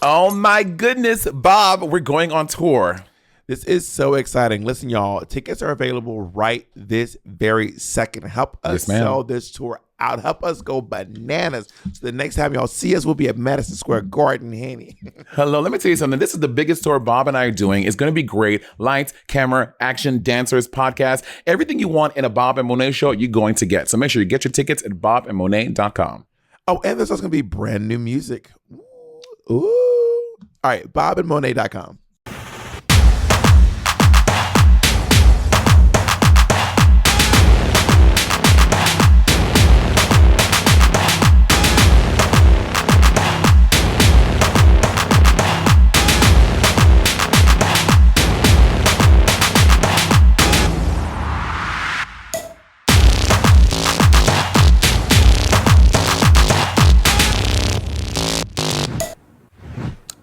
Oh my goodness, Bob, we're going on tour. This is so exciting. Listen, y'all, tickets are available right this very second. Help us sell this tour out. Help us go bananas. So the next time y'all see us, we'll be at Madison Square Garden, Hanny. Hello, let me tell you something. This is the biggest tour Bob and I are doing. It's going to be great. Lights, camera, action, dancers, podcast, everything you want in a Bob and Monet show, you're going to get. So make sure you get your tickets at bobandmonet.com. Oh, and there's also going to be brand new music. Ooh. All right, bobandmonet.com.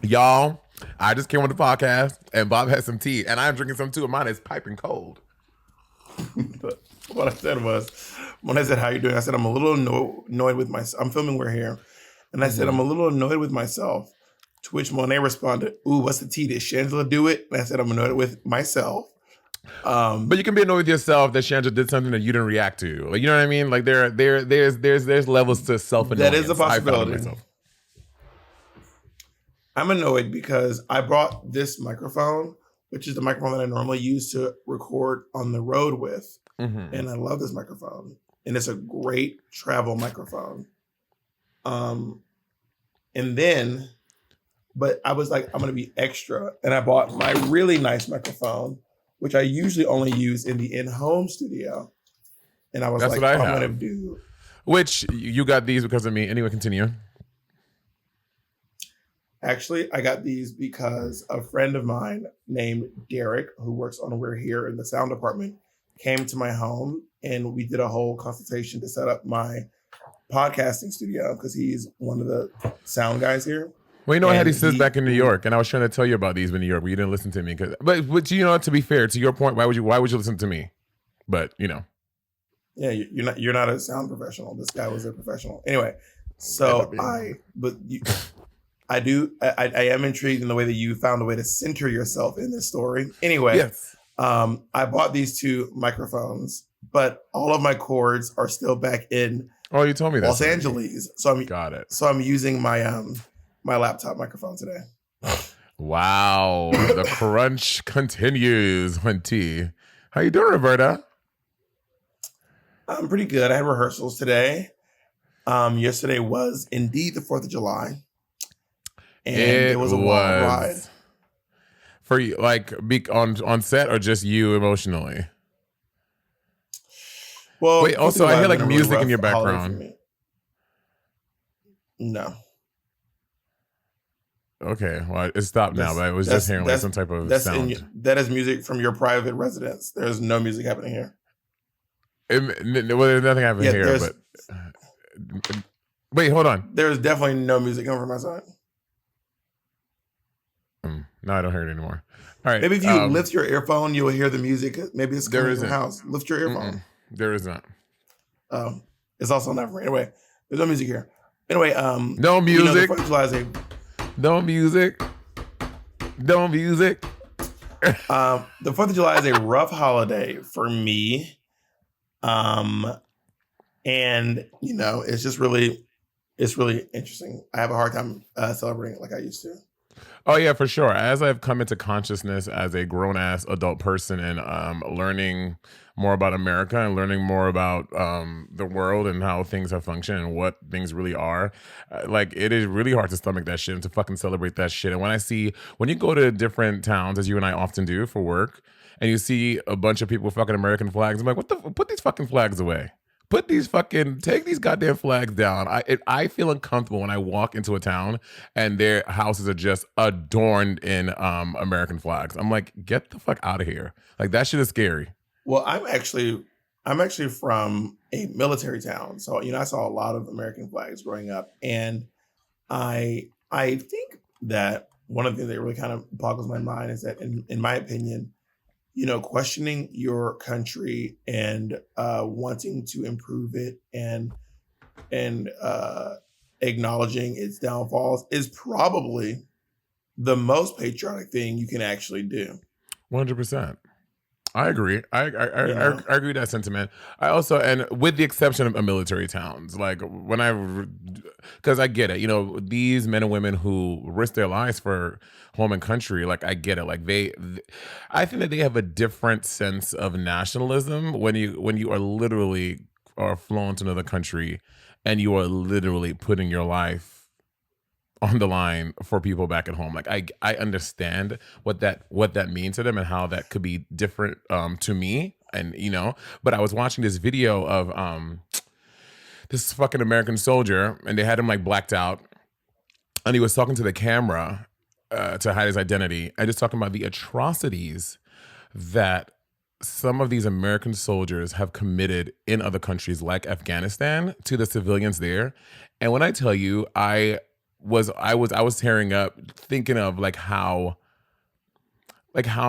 Y'all, I just came on the podcast and Bob has some tea and I'm drinking some too, and mine is piping cold. What I said was, when I said, how you doing? I said, I'm a little annoyed with myself. I'm filming We're Here. And I said, I'm a little annoyed with myself. To which Monet responded, ooh, what's the tea? Did Shangela do it? And I said, I'm annoyed with myself. But you can be annoyed with yourself that Shangela did something that you didn't react to. Like, you know what I mean? Like there's levels to self-annoyance. That is a possibility. I'm annoyed because I brought this microphone, which is the microphone that I normally use to record on the road with. Mm-hmm. And I love this microphone. And it's a great travel microphone. But I was like, I'm going to be extra. And I bought my really nice microphone, which I usually only use in the in-home studio. And I was I'm going to do. Which you got these because of me. Anyway, continue. Actually, I got these because a friend of mine named Derek, who works on We're Here in the sound department, came to my home and we did a whole consultation to set up my podcasting studio because he's one of the sound guys here. Well, you know, I had these since back in New York, and I was trying to tell you about these in New York, but you didn't listen to me. But you know, to be fair, to your point, why would you listen to me? But you know, yeah, you're not a sound professional. This guy was a professional. Anyway, so I am intrigued in the way that you found a way to center yourself in this story. Anyway, yes. I bought these two microphones, but all of my cords are still back in. Oh, you told me that. Los Angeles. So got it. So I'm using my my laptop microphone today. Wow, the crunch continues. Hunty, how you doing, Roberta? I'm pretty good. I had rehearsals today. Yesterday was indeed the 4th of July. And it was a wild ride. For you, like on set or just you emotionally? Well, wait. Also, I hear like music in your background. No. Okay. Well, it stopped now, but I was just hearing like some type of sound. That is music from your private residence. There's no music happening here. There's nothing happening here. But wait, hold on. There's definitely no music coming from my side. No, I don't hear it anymore. All right. Maybe if you lift your earphone, you will hear the music. Maybe it's coming from your house. Lift your earphone. There is not. It's also not for me. Anyway, there's no music here. Anyway, no music. The 4th of July is no music. No music. The 4th of July is a rough holiday for me. And you know, it's really interesting. I have a hard time celebrating it like I used to. Oh yeah, for sure. As I've come into consciousness as a grown-ass adult person and learning more about America and learning more about the world and how things have functioned and what things really are, like it is really hard to stomach that shit and to fucking celebrate that shit. And when you go to different towns, as you and I often do for work, and you see a bunch of people with fucking American flags, I'm like, put these fucking flags away. Take these goddamn flags down. I feel uncomfortable when I walk into a town and their houses are just adorned in American flags. I'm like, get the fuck out of here. Like that shit is scary. Well, I'm actually from a military town. So, you know, I saw a lot of American flags growing up. And I think that one of the things that really kind of boggles my mind is that in my opinion, you know, questioning your country and wanting to improve it and acknowledging its downfalls is probably the most patriotic thing you can actually do. 100%. I agree. I agree with that sentiment. I also, and with the exception of military towns, like because I get it. You know, these men and women who risk their lives for home and country, like I get it. Like I think that they have a different sense of nationalism when you are literally are flown to another country and you are literally putting your life on the line for people back at home. Like I understand what that means to them and how that could be different to me. And but I was watching this video of this fucking American soldier, and they had him like blacked out, and he was talking to the camera to hide his identity, and just talking about the atrocities that some of these American soldiers have committed in other countries like Afghanistan to the civilians there. And when I tell you, I was tearing up thinking of like how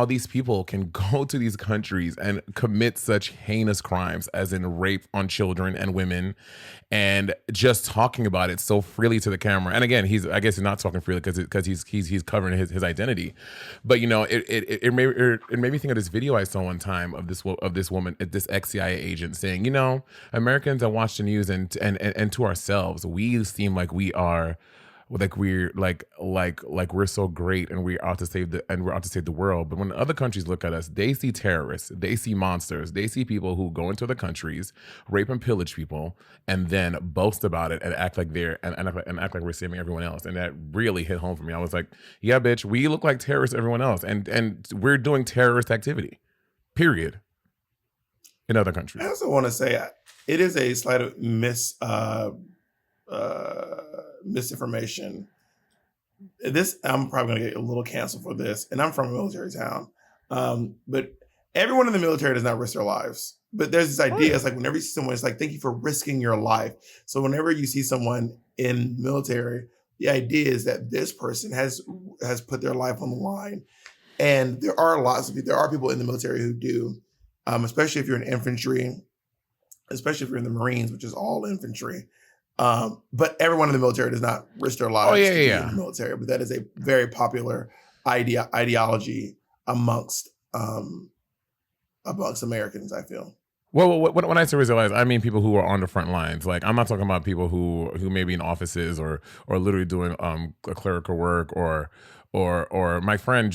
these people can go to these countries and commit such heinous crimes as in rape on children and women, and just talking about it so freely to the camera. And again, I guess he's not talking freely because he's covering his identity. But it made me think of this video I saw one time of this woman, this ex-CIA agent, saying, Americans that watch the news and to ourselves, we seem like we are. Like we're like we're so great and we're out to save the world. But when other countries look at us, they see terrorists, they see monsters, they see people who go into other countries, rape and pillage people, and then boast about it and act like act like we're saving everyone else. And that really hit home for me. I was like, yeah, bitch, we look like terrorists to everyone else, and we're doing terrorist activity, period, in other countries. I also want to say it is a slight misinformation. This, I'm probably going to get a little canceled for this, and I'm from a military town. But everyone in the military does not risk their lives. But there's this idea, it's like whenever you see someone, it's like, thank you for risking your life. So whenever you see someone in military, the idea is that this person has put their life on the line. And there are people in the military who do, especially if you're in infantry, especially if you're in the Marines, which is all infantry. But everyone in the military does not risk their lives to be in the military. But that is a very popular ideology amongst Americans, I feel. Well, when I say risk their lives, I mean people who are on the front lines. Like, I'm not talking about people who may be in offices or literally doing a clerical work or my friend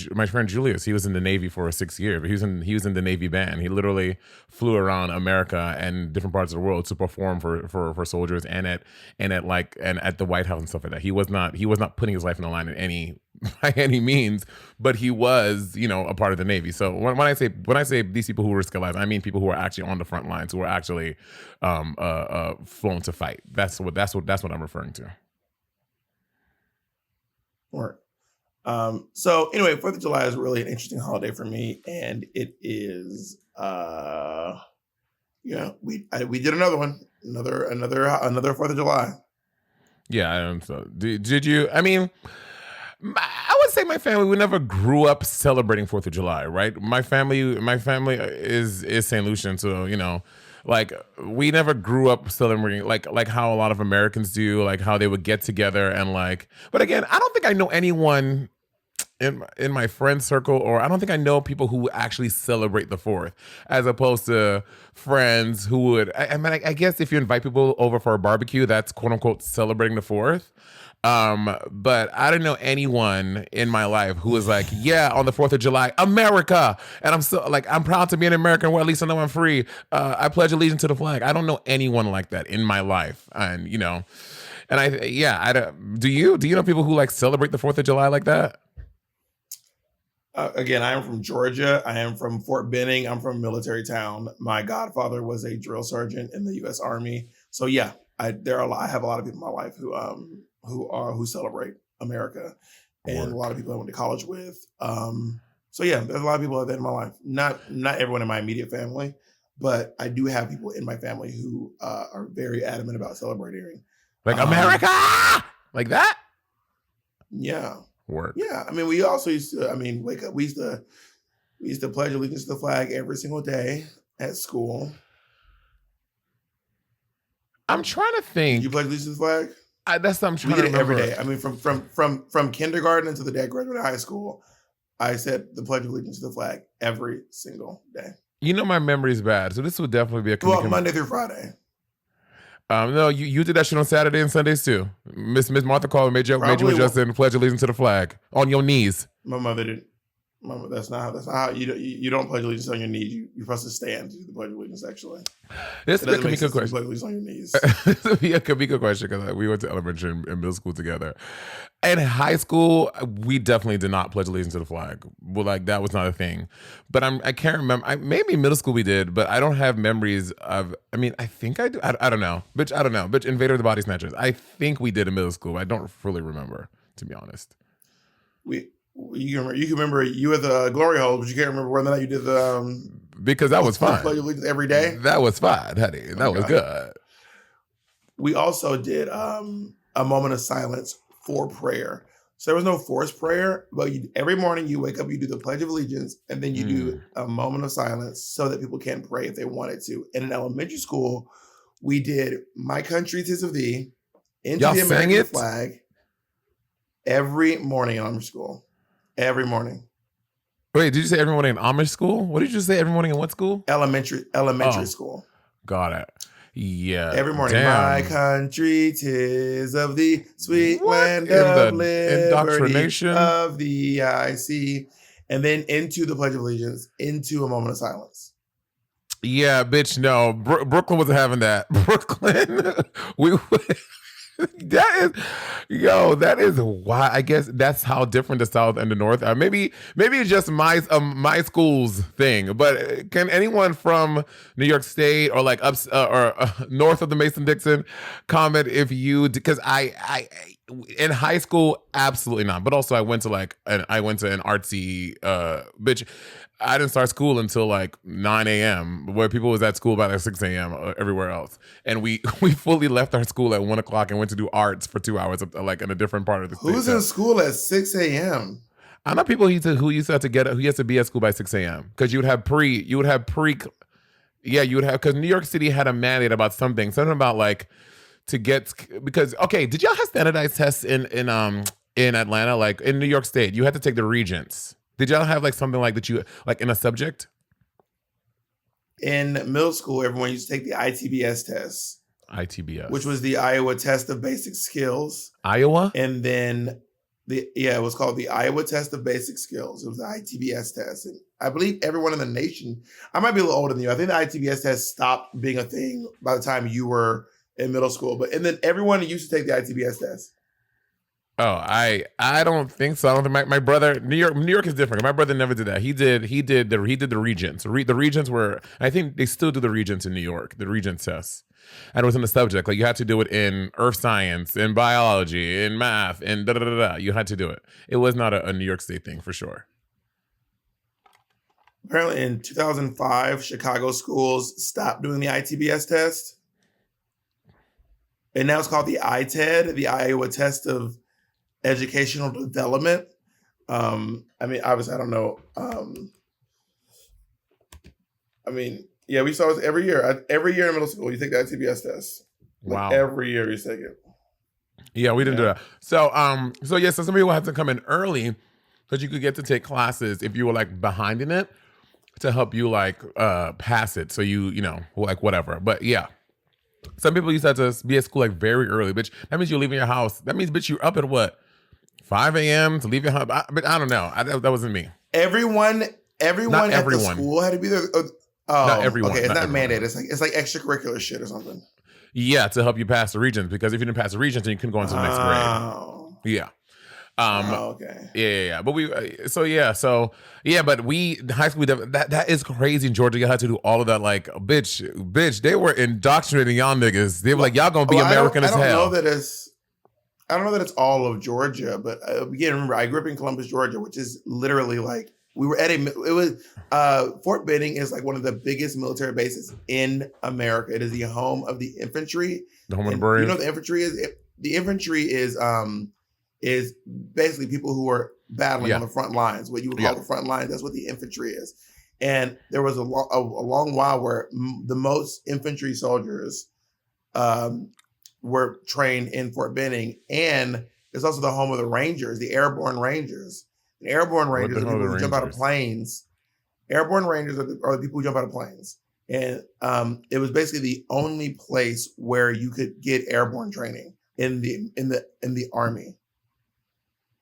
Julius. He was in the Navy for 6 years, but he was in the Navy band. He literally flew around America and different parts of the world to perform for soldiers and at the White House and stuff like that. He was not putting his life on the line by any means, but he was, a part of the Navy. So when I say these people who risk their lives, I mean people who are actually on the front lines, who are actually flown to fight. That's what I'm referring to. Or so anyway, 4th of July is really an interesting holiday for me, and it is we did another one, another 4th of July. Yeah, so did you? I mean, I would say my family, we never grew up celebrating 4th of July, right? My family is St. Lucian, so like we never grew up celebrating like how a lot of Americans do, like how they would get together and like. But again, I don't think I know anyone in my friend circle, or I don't think I know people who actually celebrate the 4th, as opposed to friends who would. I mean, I guess if you invite people over for a barbecue, that's quote unquote celebrating the 4th. But I don't know anyone in my life who was like, yeah, on the 4th of July, America. And I'm proud to be an American, or at least I know I'm free. I pledge allegiance to the flag. I don't know anyone like that in my life. And, do you know people who like celebrate the 4th of July like that? Again, I am from Georgia. I am from Fort Benning. I'm from a military town. My godfather was a drill sergeant in the U.S. Army. So yeah, I have a lot of people in my life who celebrate America, and a lot of people I went to college with. So yeah, there's a lot of people like that in my life. Not everyone in my immediate family, but I do have people in my family who are very adamant about celebrating, like America, like that. Yeah. Work. Yeah, I mean, we also used to. Wake up. We used to pledge allegiance to the flag every single day at school. I'm trying to think. Did you pledge allegiance to the flag? That's what I'm trying We to did it remember. every day. I mean, from kindergarten until the day I graduated high school, I said the Pledge of Allegiance to the flag every single day. You know my memory's bad, so this would definitely be a Monday through Friday. No, you did that shit on Saturday and Sundays too. Miss Martha called and made you adjust and pledge allegiance to the flag on your knees. My mother didn't. Mama, that's not how you don't pledge allegiance on your knees. You're supposed to stand to do the pledge of allegiance. Actually, this could be a good question. Pledge allegiance on your knees. It could be a good question because we went to elementary and middle school together. In high school, we definitely did not pledge allegiance to the flag. Well, like that was not a thing. But I can't remember. Maybe middle school we did, but I don't have memories of. I mean, I think I do. I don't know. Bitch, I don't know. Bitch, Invader of the Body Snatchers. I think we did in middle school. I don't fully remember, to be honest. You can remember you at the glory hole, but you can't remember whether or not you did the because that was fine. Pledge of Allegiance every day. That was fine, honey. That was good. We also did a moment of silence for prayer. So there was no forced prayer, but every morning you wake up, you do the Pledge of Allegiance, and then you do a moment of silence so that people can pray if they wanted to. And in elementary school, we did "My Country 'Tis of Thee" into Y'all the American sang it? flag every morning in elementary school. Every morning. Wait, did you say every morning in Amish school? What did you say? Every morning in what school? Elementary school. Got it. Yeah. Every morning. Damn. My country 'tis of thee, sweet land of liberty, indoctrination of thee I see. And then into the Pledge of Allegiance, into a moment of silence. Yeah, bitch, no. Brooklyn wasn't having that. Brooklyn, that is why. I guess that's how different the South and the North are. Maybe it's just my school's thing. But can anyone from New York State or like north of the Mason-Dixon comment if you? Because I in high school absolutely not. But also I went to an artsy bitch. I didn't start school until like 9 a.m. where people was at school by like 6 a.m. Everywhere else. And we fully left our school at 1 o'clock and went to do arts for 2 hours, like in a different part of the state. Who's in school at 6 a.m.? I know people who used to be at school by 6 a.m. because you would have because New York City had a mandate about something about like to get, because, okay, did y'all have standardized tests in Atlanta? Like in New York State, you had to take the Regents. Did y'all have like something like that you like in a subject? In middle school, everyone used to take the ITBS test. ITBS. Which was the Iowa Test of Basic Skills. Iowa? And then it was called the Iowa Test of Basic Skills. It was the ITBS test. And I believe everyone in the nation, I might be a little older than you. I think the ITBS test stopped being a thing by the time you were in middle school. And then everyone used to take the ITBS test. Oh, I don't think so. I don't think my brother, New York is different. My brother never did that. He did the Regents. The Regents were, I think they still do the Regents in New York, the Regents test. And it was in the subject. Like you had to do it in earth science, in biology, in math, and da da da da. You had to do it. It was not a New York State thing for sure. Apparently in 2005, Chicago schools stopped doing the ITBS test. And now it's called the ITED, the Iowa Test of Educational Development. I mean, obviously, I don't know. Yeah, we saw it every year. Every year in middle school, you take the ITBS test. Wow. Every year you take it. Yeah, we didn't do that. So some people had to come in early because you could get to take classes if you were like behind in it to help you like pass it. So you know, like whatever. But yeah. Some people used to have to be at school like very early, bitch. That means you're leaving your house. That means, bitch, you're up at what? 5 a.m. to leave your house? But I don't know. That wasn't me. Everyone at the school had to be there. Not everyone. Okay, it's not everyone. mandated. It's like extracurricular shit or something. Yeah, to help you pass the Regents, because if you didn't pass the Regents, then you couldn't go into the next grade. Yeah. Okay. Yeah. But high school, that is crazy in Georgia. You had to do all of that. Like, bitch, they were indoctrinating y'all niggas. They were like, y'all gonna be American as hell. I don't know that it's all of Georgia, but again, remember, I grew up in Columbus, Georgia, which is literally like, Fort Benning is like one of the biggest military bases in America. It is the home of the infantry. The home of the Braves. You know what the infantry is? The infantry is basically people who are battling on the front lines, what you would call the front lines. That's what the infantry is. And there was a long while where the most infantry soldiers were trained in Fort Benning, and it's also the home of the Rangers, the Airborne Rangers. And Airborne Rangers are the people who jump out of planes. Airborne Rangers are the people who jump out of planes. And it was basically the only place where you could get airborne training in the Army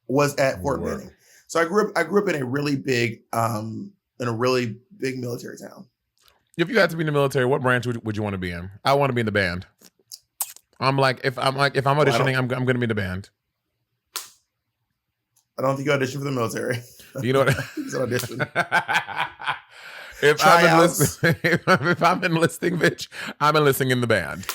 was at Fort Benning. So I grew up in a really big military town. If you had to be in the military, what branch would you want to be in? I want to be in the band. If I'm auditioning, I'm going to be in the band. I don't think you audition for the military. You know what? It's an audition. If I'm enlisting, bitch, I'm enlisting in the band.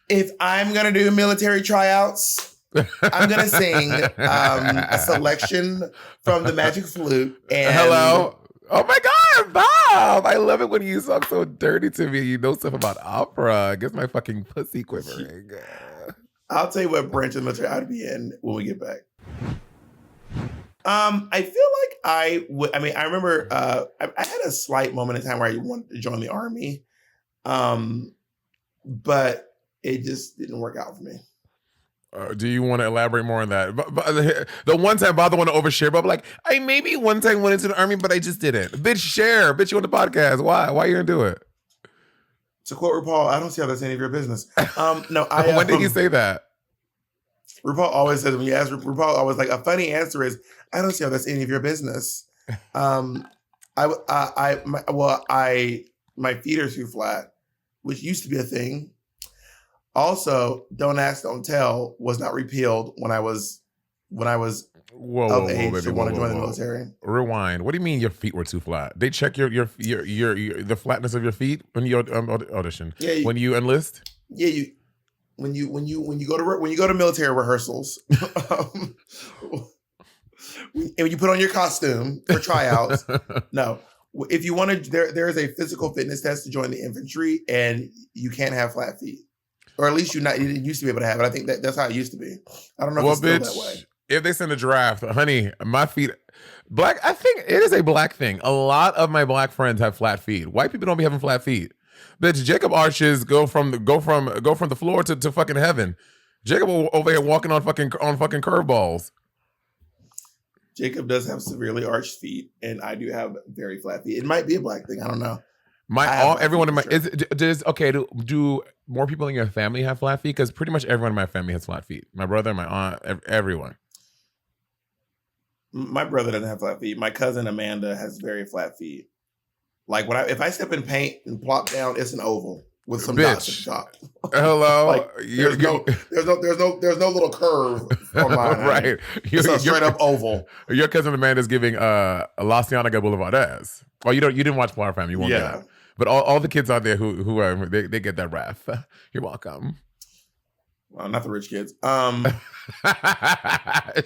If I'm gonna do military tryouts, I'm gonna sing a selection from the Magic Flute. And hello. Oh my God, Bob! I love it when you talk so dirty to me. You know stuff about opera. It gets my fucking pussy quivering. I'll tell you what branch of the military I'd be in when we get back. I feel like I would. I mean, I remember I had a slight moment in time where I wanted to join the Army, but it just didn't work out for me. Do you want to elaborate more on that? But the one time Bob don't want to overshare, but I'm like, I maybe one time went into the Army, but I just didn't. Bitch, share. Bitch, you on the podcast. Why? Why you gonna do it? To quote RuPaul, I don't see how that's any of your business. No, when did he say that? RuPaul always says, when you ask RuPaul, always like, a funny answer is, I don't see how that's any of your business. My feet are too flat, which used to be a thing. Also, don't ask, don't tell was not repealed when I was of age to want to join the military. Rewind. What do you mean your feet were too flat? They check your the flatness of your feet when you audition. Yeah, when you enlist. Yeah, when you go to military rehearsals, and when you put on your costume for tryouts. No, if you want to, there is a physical fitness test to join the infantry, and you can't have flat feet. Or at least you didn't used to be able to have it. I think that's how it used to be. I don't know if it's still that way. If they send a draft, honey, my feet black. I think it is a black thing. A lot of my black friends have flat feet. White people don't be having flat feet. Bitch, Jacob arches go from the floor to fucking heaven. Jacob over here walking on fucking curveballs. Jacob does have severely arched feet, and I do have very flat feet. It might be a black thing. I don't know. Do more people in your family have flat feet? Because pretty much everyone in my family has flat feet. My brother, my aunt, everyone. My brother doesn't have flat feet. My cousin Amanda has very flat feet. Like if I step in paint and plop down, it's an oval with some dots at the top. Hello, like, there's no little curve on mine. Right, it's a straight up oval. Your cousin Amanda's giving La Cienega Boulevardez. Oh, you didn't watch Flower Family. You won't get it. But all the kids out there who are they get that rap. You're welcome. Well, not the rich kids.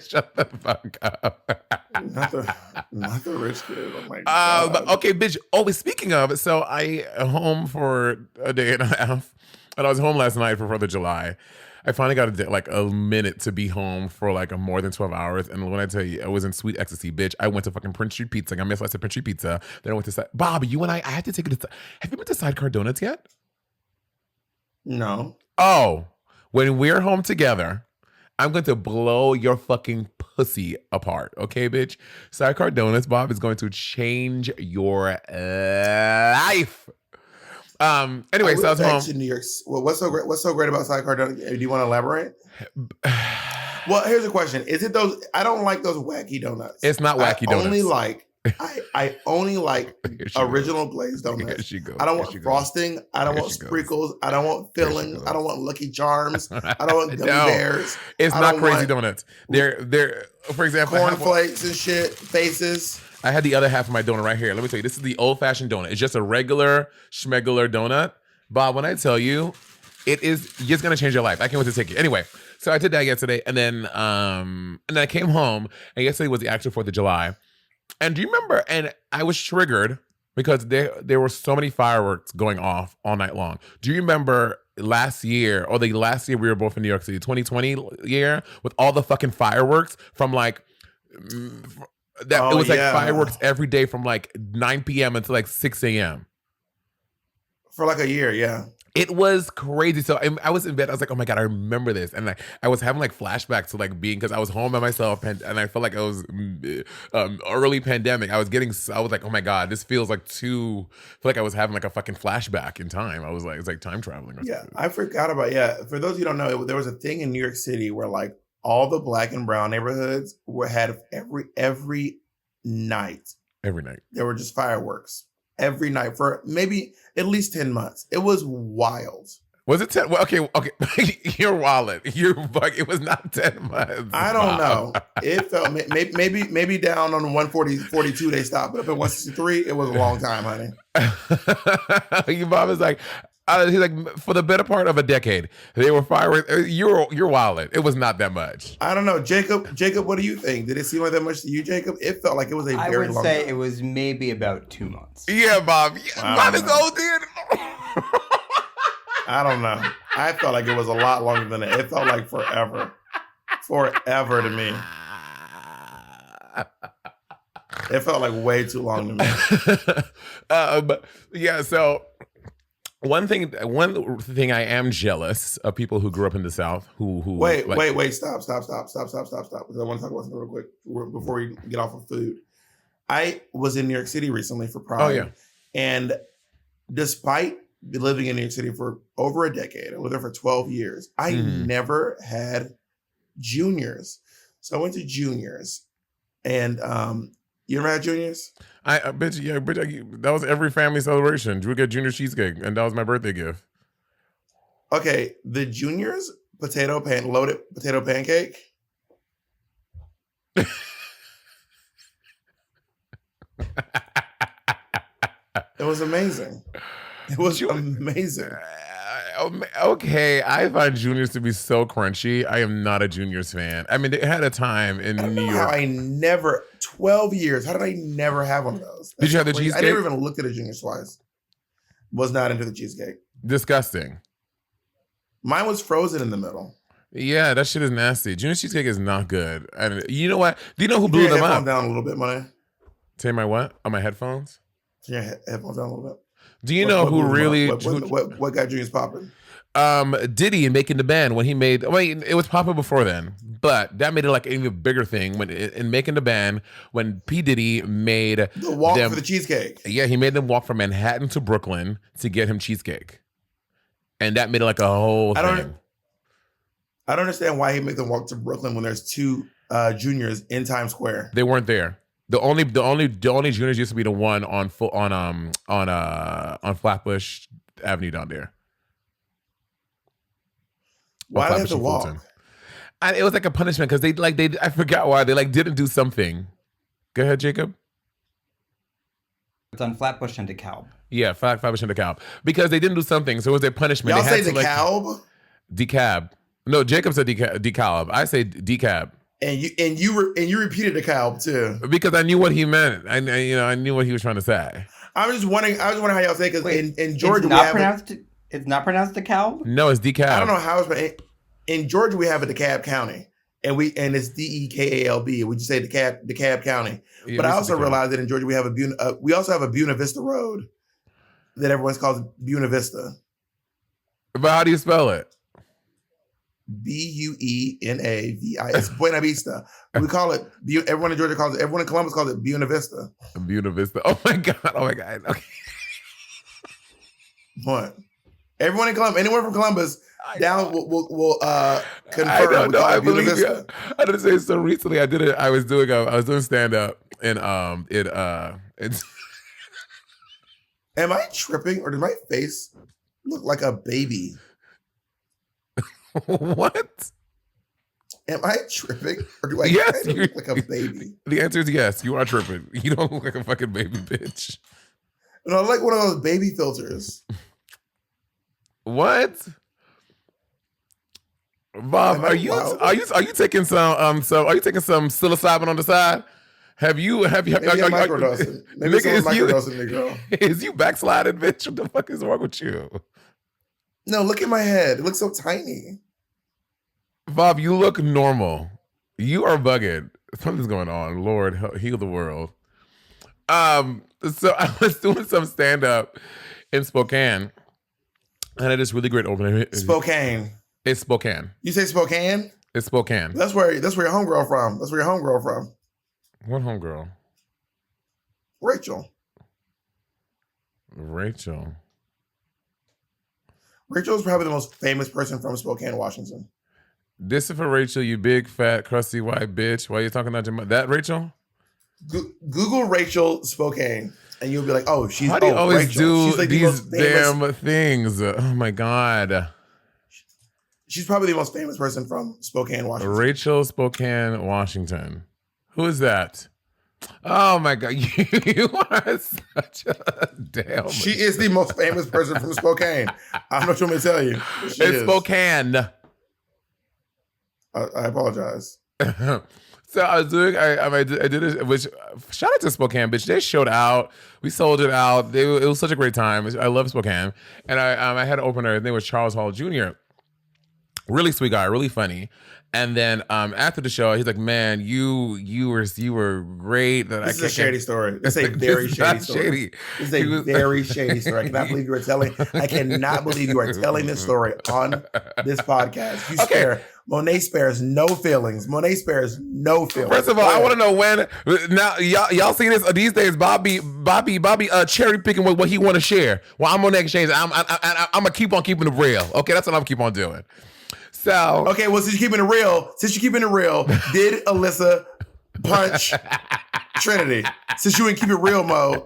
Shut the fuck up. not the rich kids. Oh my God. But okay, bitch. Speaking of, so I home for a day and a half, and I was home last night for 4th of July. I finally got a minute to be home for more than 12 hours. And when I tell you, I was in sweet ecstasy, bitch. I went to fucking Prince Street Pizza. I got me a slice of Prince Street Pizza. Then I went to Bob, you and I had to take it to... Have you been to Sidecar Donuts yet? No. Oh, when we're home together, I'm going to blow your fucking pussy apart. Okay, bitch? Sidecar Donuts, Bob, is going to change your life. Anyway, so I was home. To New York. Well, what's so great about Sidecar Donuts? Do you want to elaborate? Well, here's a question: is it those? I don't like those wacky donuts. It's not wacky donuts. I only like original glazed donuts. I don't want frosting. I don't want sprinkles. I don't want filling. I don't want Lucky Charms. I don't want gummy bears. It's not crazy donuts. They're for example, cornflakes and shit, faces. I had the other half of my donut right here. Let me tell you, this is the old-fashioned donut. It's just a regular schmegular donut. Bob, when I tell you, it's going to change your life. I can't wait to take it. Anyway, so I did that yesterday, and then I came home, and yesterday was the actual 4th of July. And do you remember, and I was triggered because there were so many fireworks going off all night long. Do you remember the last year we were both in New York City, 2020 year, with all the fucking fireworks from it was fireworks every day from 9 p.m. until 6 a.m. For a year, yeah. It was crazy. So I was in bed. I was like, oh my God, I remember this. And I was having like flashbacks to like being, because I was home by myself and I felt like I was early pandemic. I was like, oh my God, this feels like I feel like I was having like a fucking flashback in time. I was like, it's like time traveling. Yeah, I forgot about, for those of you who don't know, there was a thing in New York City where like all the black and brown neighborhoods had every night. Every night. There were just fireworks. Every night for maybe at least 10 months. It was wild. Was it 10? Well, okay. Your wallet. It was not 10 months. I don't know. It felt maybe down on 142 they stopped, but up at 163, it was a long time, honey. Your mom is like, he's like, for the better part of a decade, they were fireworks. Your wallet. It was not that much. I don't know, Jacob. What do you think? Did it seem like that much to you, Jacob? It felt like it was a very long time. I would say it was maybe about 2 months. Yeah, Bob. Bob is old, dude. I don't know. I felt like it was a lot longer than that. It felt like forever. Forever to me. It felt like way too long to me. Yeah, so one thing I am jealous of people who grew up in the South who wait, stop. Because I want to talk about something real quick before we get off of food. I was in New York City recently for Pride. Oh, yeah. And despite living in New York City for over a decade, I lived there for 12 years, I never had juniors. So I went to juniors. And you ever had juniors? I bet you, that was every family celebration. We get junior cheesecake, and that was my birthday gift. Okay, the juniors loaded potato pancake. It was amazing. It was amazing. Okay, I find juniors to be so crunchy. I am not a juniors fan. I mean, they had a time in New York. 12 years. How did I never have one of those? Did you have the cheesecake? I never even looked at a juniors twice. Was not into the cheesecake. Disgusting. Mine was frozen in the middle. Yeah, that shit is nasty. Junior cheesecake is not good. And you know what? Do you know who blew them up? Down a little bit, Monét. Say my what? On my headphones? Turn your headphones down a little bit. Do you know who really? What got juniors popping? Diddy in Making the Band when he made. Wait, it was popping before then, but that made it like an even bigger thing when in Making the Band when P Diddy made the walk for the cheesecake. Yeah, he made them walk from Manhattan to Brooklyn to get him cheesecake, and that made it like a whole thing. I don't understand why he made them walk to Brooklyn when there's two juniors in Times Square. They weren't there. The only juniors used to be the one on Flatbush Avenue down there. Why did they have to walk? It was like a punishment because they I forgot why they didn't do something. Go ahead, Jacob. It's on Flatbush and DeKalb. Yeah, Flatbush and DeKalb because they didn't do something, so it was their punishment. Y'all they say DeKalb? DeKalb. No, Jacob said DeKalb. I say DeKalb. And you repeated DeKalb too because I knew what he meant. I knew what he was trying to say. I was just wondering how y'all say because in Georgia it's not pronounced DeKalb? No, it's DeKalb. I don't know how it's pronounced. In Georgia, we have a DeKalb County, and it's DeKalb. We just say DeKalb County. Yeah, but I also realized that in Georgia, we have we also have a Buena Vista Road that everyone calls Buena Vista. But how do you spell it? Buenavi. It's Buena Vista. We call it. Everyone in Georgia calls it. Everyone in Columbus calls it Buena Vista. Buena Vista. Oh my god. Okay. What? Everyone in Columbus, anyone from Columbus, will confirm. I believe you. I didn't say so recently. I did it. I was doing stand up and it's. Am I tripping or does my face look like a baby? What? Am I tripping or do I look like a baby? The answer is yes. You are tripping. You don't look like a fucking baby bitch. No, I like one of those baby filters. What? Bob, are you taking some psilocybin on the side? Maybe I'm microdosing. Maybe someone's microdosing, Negro. Is you backsliding, bitch? What the fuck is wrong with you? No, look at my head. It looks so tiny. Bob, you look normal. You are bugging. Something's going on. Lord, heal the world. So I was doing some stand-up in Spokane. And it is really great opening. Spokane. It's Spokane. You say Spokane? It's Spokane. That's where your homegirl from. That's where your homegirl from. What homegirl? Rachel. Rachel's probably the most famous person from Spokane, Washington. This is for Rachel, you big, fat, crusty, white bitch. Why are you talking about your mother? That Rachel? Google Rachel Spokane, and you'll be like, oh, she's How do you always Rachel. do like these damn things? Oh, my God. She's probably the most famous person from Spokane, Washington. Rachel Spokane, Washington. Who is that? Oh, my God. You are such a damn... She is the most famous person from Spokane. I don't know what you want me to tell you. It's Spokane. I apologize. So I was doing, I did it, which, shout out to Spokane, bitch. They showed out. We sold it out. It was such a great time. I love Spokane. And I had an opener. His name was Charles Hall Jr. Really sweet guy, really funny. And then after the show, he's like, "Man, you were great." This is a shady story. This is a very shady story. This is a very shady story. I cannot believe you are telling. I cannot believe you are telling this story on this podcast. You spare Monét spares no feelings. Monét spares no feelings. First of all, I want to know when. Now y'all see this these days. Bobby, cherry picking what he want to share. Well, I'm on the exchange. I'm gonna keep on keeping it real. Okay, that's what I'm keep on doing. So okay, well, since you're keeping it real, did Alyssa punch Trinity? Since you in keep it real mode,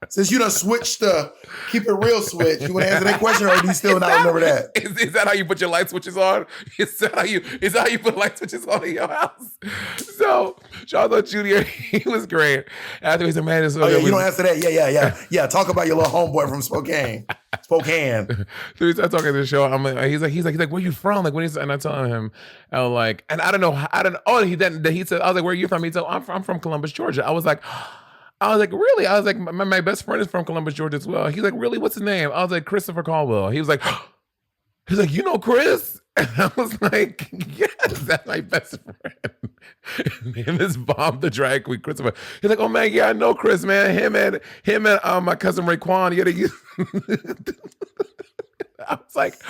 since you done switched the keep it real switch, you want to answer that question, or do you still not remember that? Is that how you put your light switches on? Is that how you put light switches on in your house? So Charlotte Jr., he was great. After he said, "Man, this you don't answer that. Yeah. Talk about your little homeboy from Spokane. Spokane." So we started talking to the show. I'm like, he's like, "Where you from?" Like, and I told him, I'm like, and I don't know. Oh, he said, I was like, "Where are you from?" He said, I'm from Columbus, Georgia. I was like, really? I was like, my best friend is from Columbus, Georgia as well. He's like, really? What's his name? I was like, Christopher Caldwell. He was like, you know Chris? And I was like, yes, that's my best friend. His name is Bob the drag queen, Christopher. He's like, oh man, yeah, I know Chris, man. Him and my cousin Raekwon. I was like,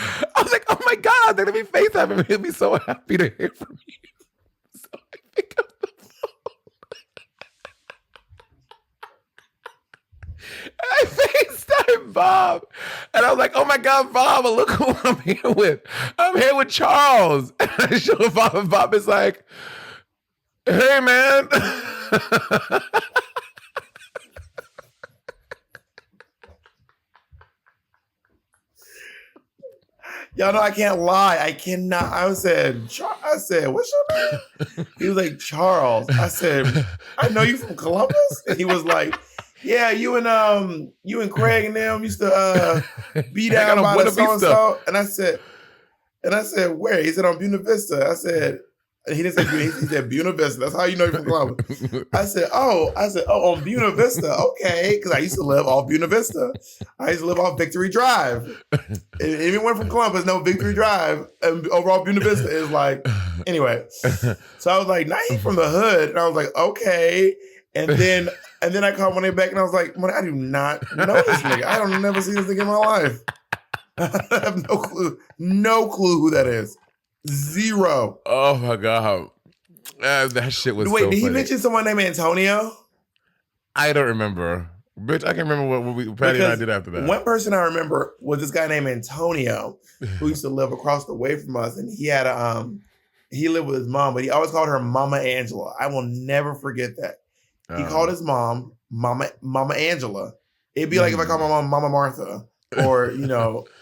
oh my God, they're gonna be FaceTiming. He'll be so happy to hear from you. So I pick up the phone. I FaceTime Bob. And I was like, oh my God, Bob, look who I'm here with. I'm here with Charles. And I show Bob, and Bob is like, hey, man. Y'all know I can't lie. I cannot. I said, what's your name? He was like, Charles. I said, I know you from Columbus. And he was like, yeah, you and Craig and them used to be down by the so-and-so. And I said, where? He said, on Buena Vista. I said, and he didn't say Buena, he said Buena Vista. That's how you know you're from Columbus. I said, on Buena Vista. Okay. Because I used to live off Buena Vista. I used to live off Victory Drive. If you went from Columbus, no, Victory Drive and overall Buena Vista is like, anyway. So I was like, now he's from the hood. And I was like, okay. And then I called Monét back and I was like, Monét, I do not know this nigga. I don't never see this nigga in my life. I have no clue who that is. Zero. Oh my God. That shit was Wait, so did he funny. mention someone named Antonio? I don't remember. Bitch, I can remember what Patty and I did after that. One person I remember was this guy named Antonio who used to live across the way from us. And he had he lived with his mom, but he always called her Mama Angela. I will never forget that. He called his mom Mama Angela. It'd be like if I called my mom Mama Martha or,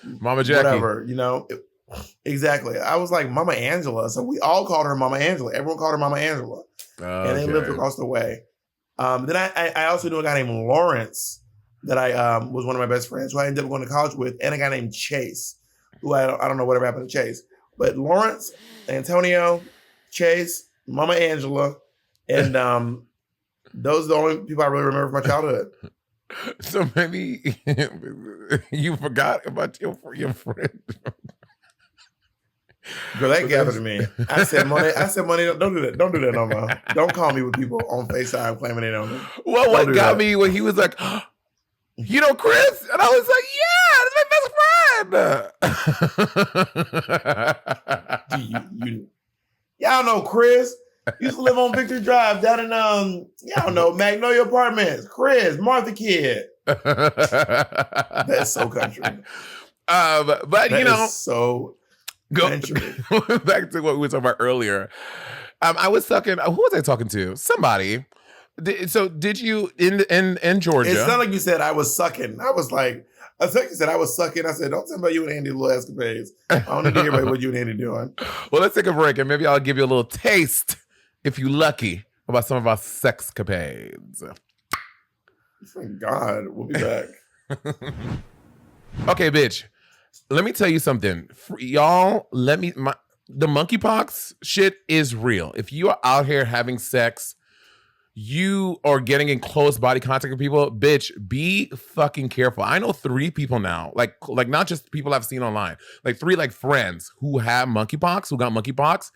Mama Jackie. Whatever, Exactly. I was like, Mama Angela. So we all called her Mama Angela. Everyone called her Mama Angela. And they lived across the way. Then I also knew a guy named Lawrence that I was one of my best friends who I ended up going to college with, and a guy named Chase, who I don't know whatever happened to Chase. But Lawrence, Antonio, Chase, Mama Angela, and those are the only people I really remember from my childhood. So maybe you forgot about your friend. Girl, that gathered to me. I said, Monét, don't do that. Don't do that no more. Don't call me with people on FaceTime claiming they know me. Well, what got me when he was like, you know Chris? And I was like, yeah, that's Y'all know Chris. Used to live on Victory Drive down in y'all know Magnolia Apartments. Chris, Martha Kid. That's so country. But That you know, is so country. Back to what we were talking about earlier. I was talking. Who was I talking to? Somebody. So did you in Georgia? It sounded like you said I was sucking. I was like, I thought you said I was sucking. I said, don't tell me about you and Andy's little escapades. I don't need to hear about what you and Andy doing. Well, let's take a break and maybe I'll give you a little taste, if you're lucky, about some of our sexcapades. Thank God. We'll be back. Okay, bitch. Let me tell you something. Y'all, the monkeypox shit is real. If you are out here having sex, you are getting in close body contact with people, bitch, be fucking careful. I know 3 people now, like not just people I've seen online, like 3 like friends who have monkeypox, who got monkeypox,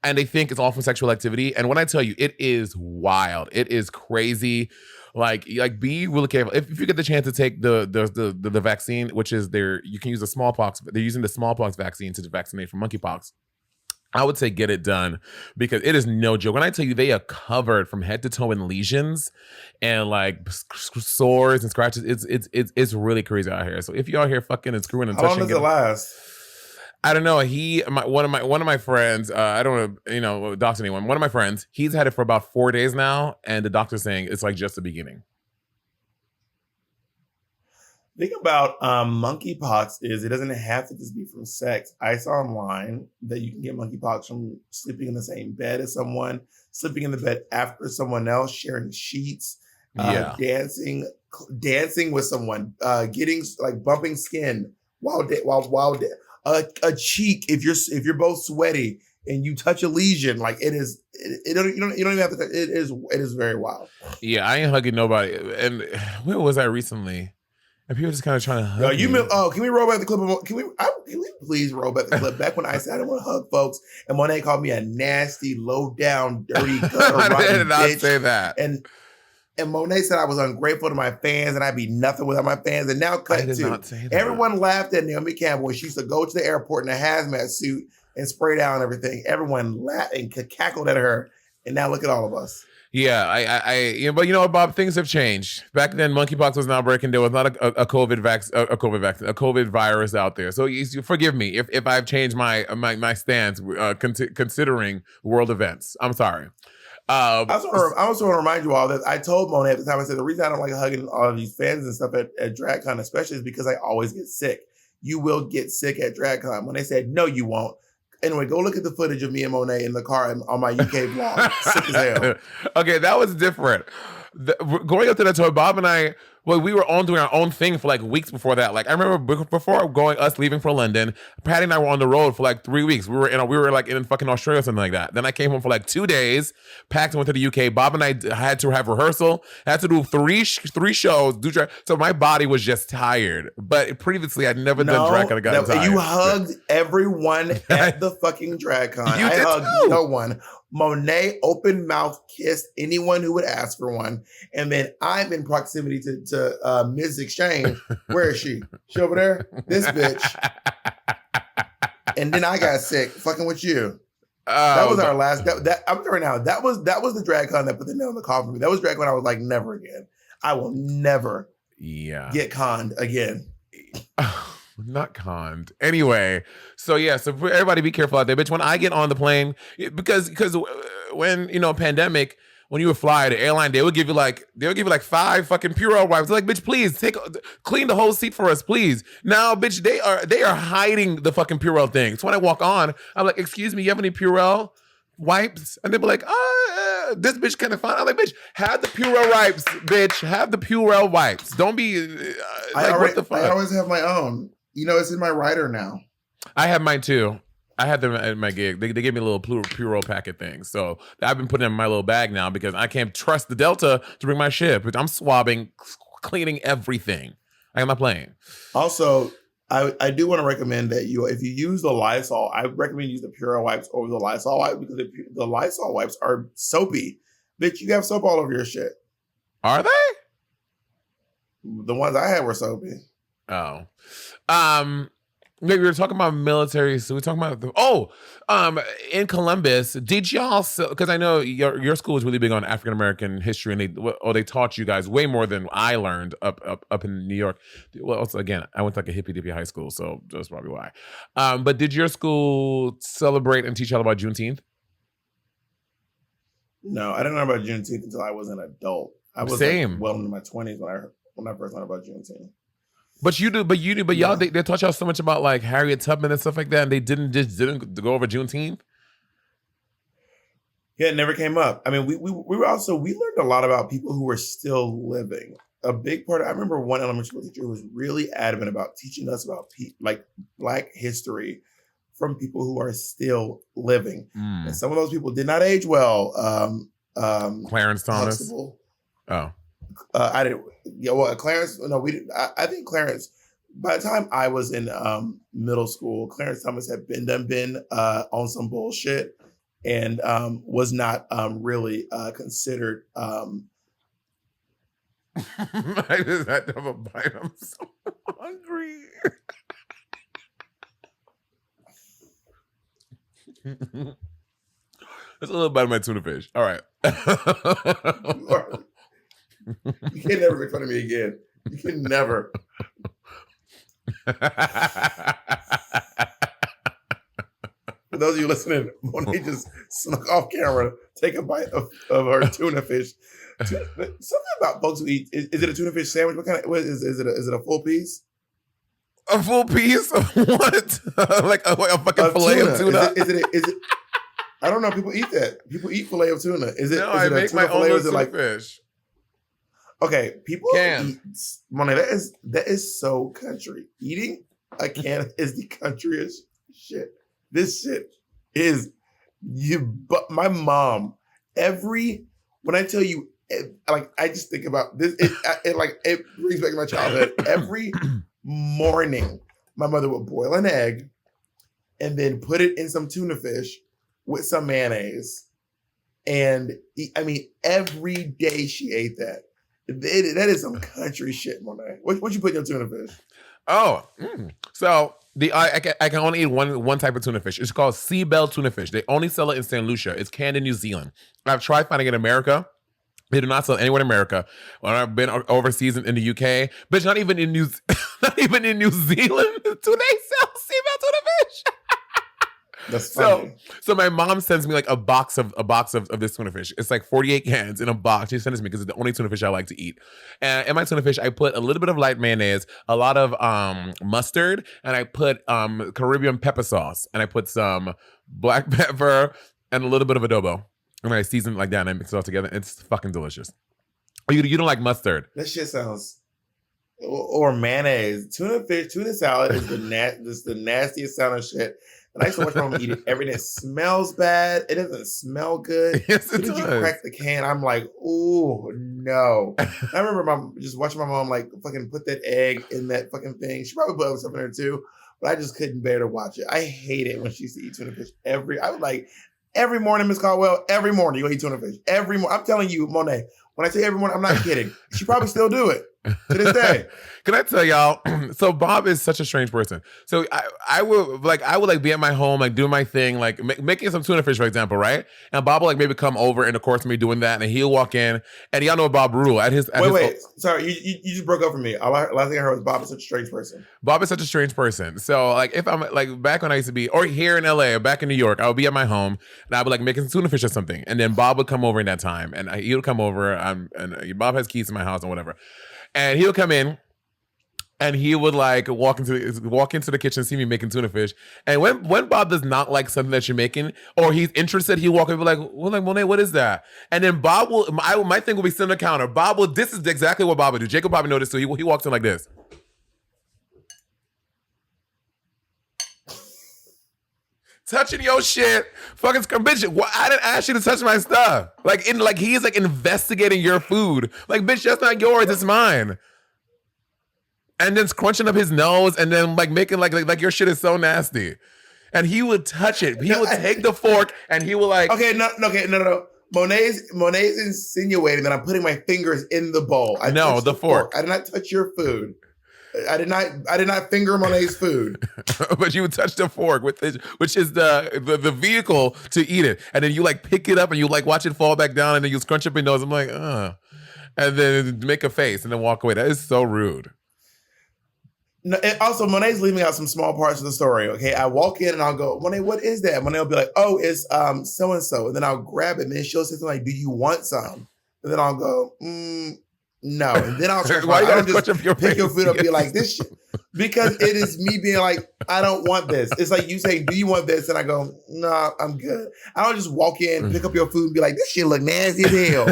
and they think it's all from sexual activity. And when I tell you, it is wild. It is crazy. Like be really careful. If you get the chance to take the vaccine, which is you can use the smallpox. They're using the smallpox vaccine to vaccinate from monkeypox. I would say get it done because it is no joke. When I tell you they are covered from head to toe in lesions and like sores and scratches, it's really crazy out here. So if you're out here fucking and screwing and touching, how long does it last? I don't know. One of my friends. I don't want to dox anyone. One of my friends, he's had it for about 4 days now, and the doctor's saying it's like just the beginning. Thing about monkeypox is it doesn't have to just be from sex. I saw online that you can get monkeypox from sleeping in the same bed as someone, sleeping in the bed after someone else, sharing sheets, dancing with someone, getting like bumping skin while a cheek if you're both sweaty and you touch a lesion, like you don't even have to. It is very wild. Yeah, I ain't hugging nobody. And where was I recently? And people just kind of trying to hug me. Can we roll back the clip? Can we please roll back the clip? Back when I said I didn't want to hug folks, and Monét called me a nasty, low down, dirty, gutter I did not bitch. say that. And Monét said I was ungrateful to my fans, and I'd be nothing without my fans. And now cut to everyone laughed at Naomi Campbell when she used to go to the airport in a hazmat suit and spray down everything. Everyone laughed and cackled at her, and now look at all of us. Yeah, but you know what, Bob? Things have changed. Back then, monkeypox was not breaking. There was not a COVID virus out there. So you forgive me if I've changed my stance considering world events. I'm sorry. I also want to remind you all that I told Monét at the time. I said the reason I don't like hugging all of these fans and stuff at DragCon, especially, is because I always get sick. You will get sick at DragCon. When they said no, you won't. Anyway, go look at the footage of me and Monét in the car on my UK vlog. Sick as hell. Okay, that was different. Going up to that toy, Bob and I, we were on doing our own thing for like weeks before that. Like I remember before us leaving for London, Patty and I were on the road for like 3 weeks. We were like in fucking Australia or something like that. Then I came home for like 2 days, packed and went to the UK. Bob and I had to have rehearsal, had to do three shows, so my body was just tired. But previously I'd never done drag con. I got tired. You hugged everyone at the fucking drag con. I hugged no one. Monét open mouth kissed anyone who would ask for one. And then I'm in proximity to Ms. Exchange. Where is she? She over there? This bitch. And then I got sick fucking with you. That was our last. I'm sorry now. That was the drag con that put the nail in the coffin for me. That was drag con. I was like, never again. I will never get conned again. Not conned. Anyway, so everybody be careful out there, bitch. When I get on the plane, because when pandemic, when you would fly the airline, they would give you like 5 fucking Purell wipes. They're like, bitch, please clean the whole seat for us, please. Now, bitch, they are hiding the fucking Purell thing. So when I walk on, I'm like, excuse me, you have any Purell wipes? And they'll be like, this bitch kind of fine. I'm like, bitch, have the Purell wipes, bitch. Have the Purell wipes. Don't be what the fuck? I always have my own. It's in my rider now. I have mine too. I had them at my gig. They gave me a little Purell packet thing. So I've been putting them in my little bag now because I can't trust the Delta to bring my shit. But I'm swabbing, cleaning everything. I'm not playing. Also, I do want to recommend that if you use the Lysol, I recommend you use the Purell wipes over the Lysol wipes because the Lysol wipes are soapy. Bitch, you have soap all over your shit. Are they? The ones I had were soapy. Oh. Maybe we were talking about military, so we're talking about in Columbus, did y'all? Because I know your school is really big on African American history, and they taught you guys way more than I learned up in New York. Well, also, again, I went to like a hippy dippy high school, so that's probably why. But did your school celebrate and teach y'all about Juneteenth? No, I didn't know about Juneteenth until I was an adult. I was Same. Like well into my 20s when I first learned about Juneteenth. But y'all they taught y'all so much about like Harriet Tubman and stuff like that, and they didn't go over Juneteenth. Yeah, it never came up. I mean, we learned a lot about people who were still living. A big part. I remember one elementary school teacher who was really adamant about teaching us about like Black history from people who are still living, and some of those people did not age well. Clarence Thomas. Huxtable. Oh. I didn't. Yeah, well, Clarence. No, we didn't. I think Clarence. By the time I was in middle school, Clarence Thomas had been on some bullshit, and was not really considered. I just had to have a bite. I'm so hungry. That's a little bite of my tuna fish. All right. You can never make fun of me again. You can never. For those of you listening, Monét just snuck off camera, take a bite of her tuna fish. Something about folks who eat. Is it a tuna fish sandwich? What is it a full piece? A full piece of what? like a fucking fillet of tuna? Is it? I don't know. People eat that. People eat fillet of tuna. Is it? No, is I it make my own tuna fish. Okay, people Can. eat money. That is so country. Eating a can is the countryest shit. This shit is you. But my mom, when I tell you, I just think about this. It brings back my childhood. Every morning, my mother would boil an egg and then put it in some tuna fish with some mayonnaise, and every day she ate that. That is some country shit, Monét. What you put in your tuna fish? Oh, so I can only eat one type of tuna fish. It's called seabell tuna fish. They only sell it in St. Lucia. It's canned in New Zealand. I've tried finding it in America. They do not sell anywhere in America. When I've been overseas in the UK, but not even in New Zealand do they sell seabell tuna fish. That's funny. So my mom sends me like a box of this tuna fish. It's like 48 cans in a box. She sends it to me because it's the only tuna fish I like to eat. And in my tuna fish, I put a little bit of light mayonnaise, a lot of mustard, and I put Caribbean pepper sauce, and I put some black pepper and a little bit of adobo. And I season it like that, and I mix it all together. It's fucking delicious. Oh, you don't like mustard? That shit sounds. Or mayonnaise. Tuna salad is the nastiest sounding shit. And I used to watch my mom eat it every day. It smells bad. It doesn't smell good. Yes, it does. You crack the can, I'm like, oh no. I remember just watching my mom like fucking put that egg in that fucking thing. She probably put other stuff in there too, but I just couldn't bear to watch it. I hate it when she used to eat tuna fish every morning, Miss Caldwell, every morning you go eat tuna fish. Every morning. I'm telling you, Monét, when I say every morning, I'm not kidding. She probably still do it to this day. Can I tell y'all? So Bob is such a strange person. So I would be at my home, like doing my thing, like making some tuna fish, for example, right? And Bob will like maybe come over in the course of me doing that, and he'll walk in, and y'all know Bob Rule wait. Sorry, you just broke up for me. Last thing I heard was Bob is such a strange person. Bob is such a strange person. So like if I'm like back when I used to be, or here in LA, or back in New York, I would be at my home, and I would like making tuna fish or something, and then Bob would come over in that time, and he would come over. And Bob has keys to my house and whatever, and he'll come in. And he would like walk into the kitchen, see me making tuna fish. And when Bob does not like something that you're making, or he's interested, he'll walk over and be like, well, like, Monét, what is that? And then Bob my thing will be sitting on the counter. This is exactly what Bob would do. Jacob probably noticed too. He walks in like this. Touching your shit, fucking bitch. I didn't ask you to touch my stuff. He's like investigating your food. Like, bitch, that's not yours, it's mine. And then crunching up his nose, and then like making like your shit is so nasty. And he would touch it. He would take the fork, and he would like. Okay, no. Monét's insinuating that I'm putting my fingers in the bowl. The fork. I did not touch your food. I did not finger Monet's food. But you would touch the fork with it, which is the vehicle to eat it. And then you like pick it up and you like watch it fall back down and then you scrunch up your nose. I'm like, and then make a face and then walk away. That is so rude. No, and also, Monet's leaving out some small parts of the story. Okay, I walk in and I'll go, Monet, what is that? Monet will be like, oh, it's so and so, and then I'll grab it, and then she'll say something like, do you want some? And then I'll go, no, and then I'll start. Why you I don't gotta just pick your food up and be like this shit, because it is me being like, I don't want this. It's like you say, do you want this? And I go, no, I'm good. I don't just walk in, pick up your food, and be like, this shit look nasty as hell.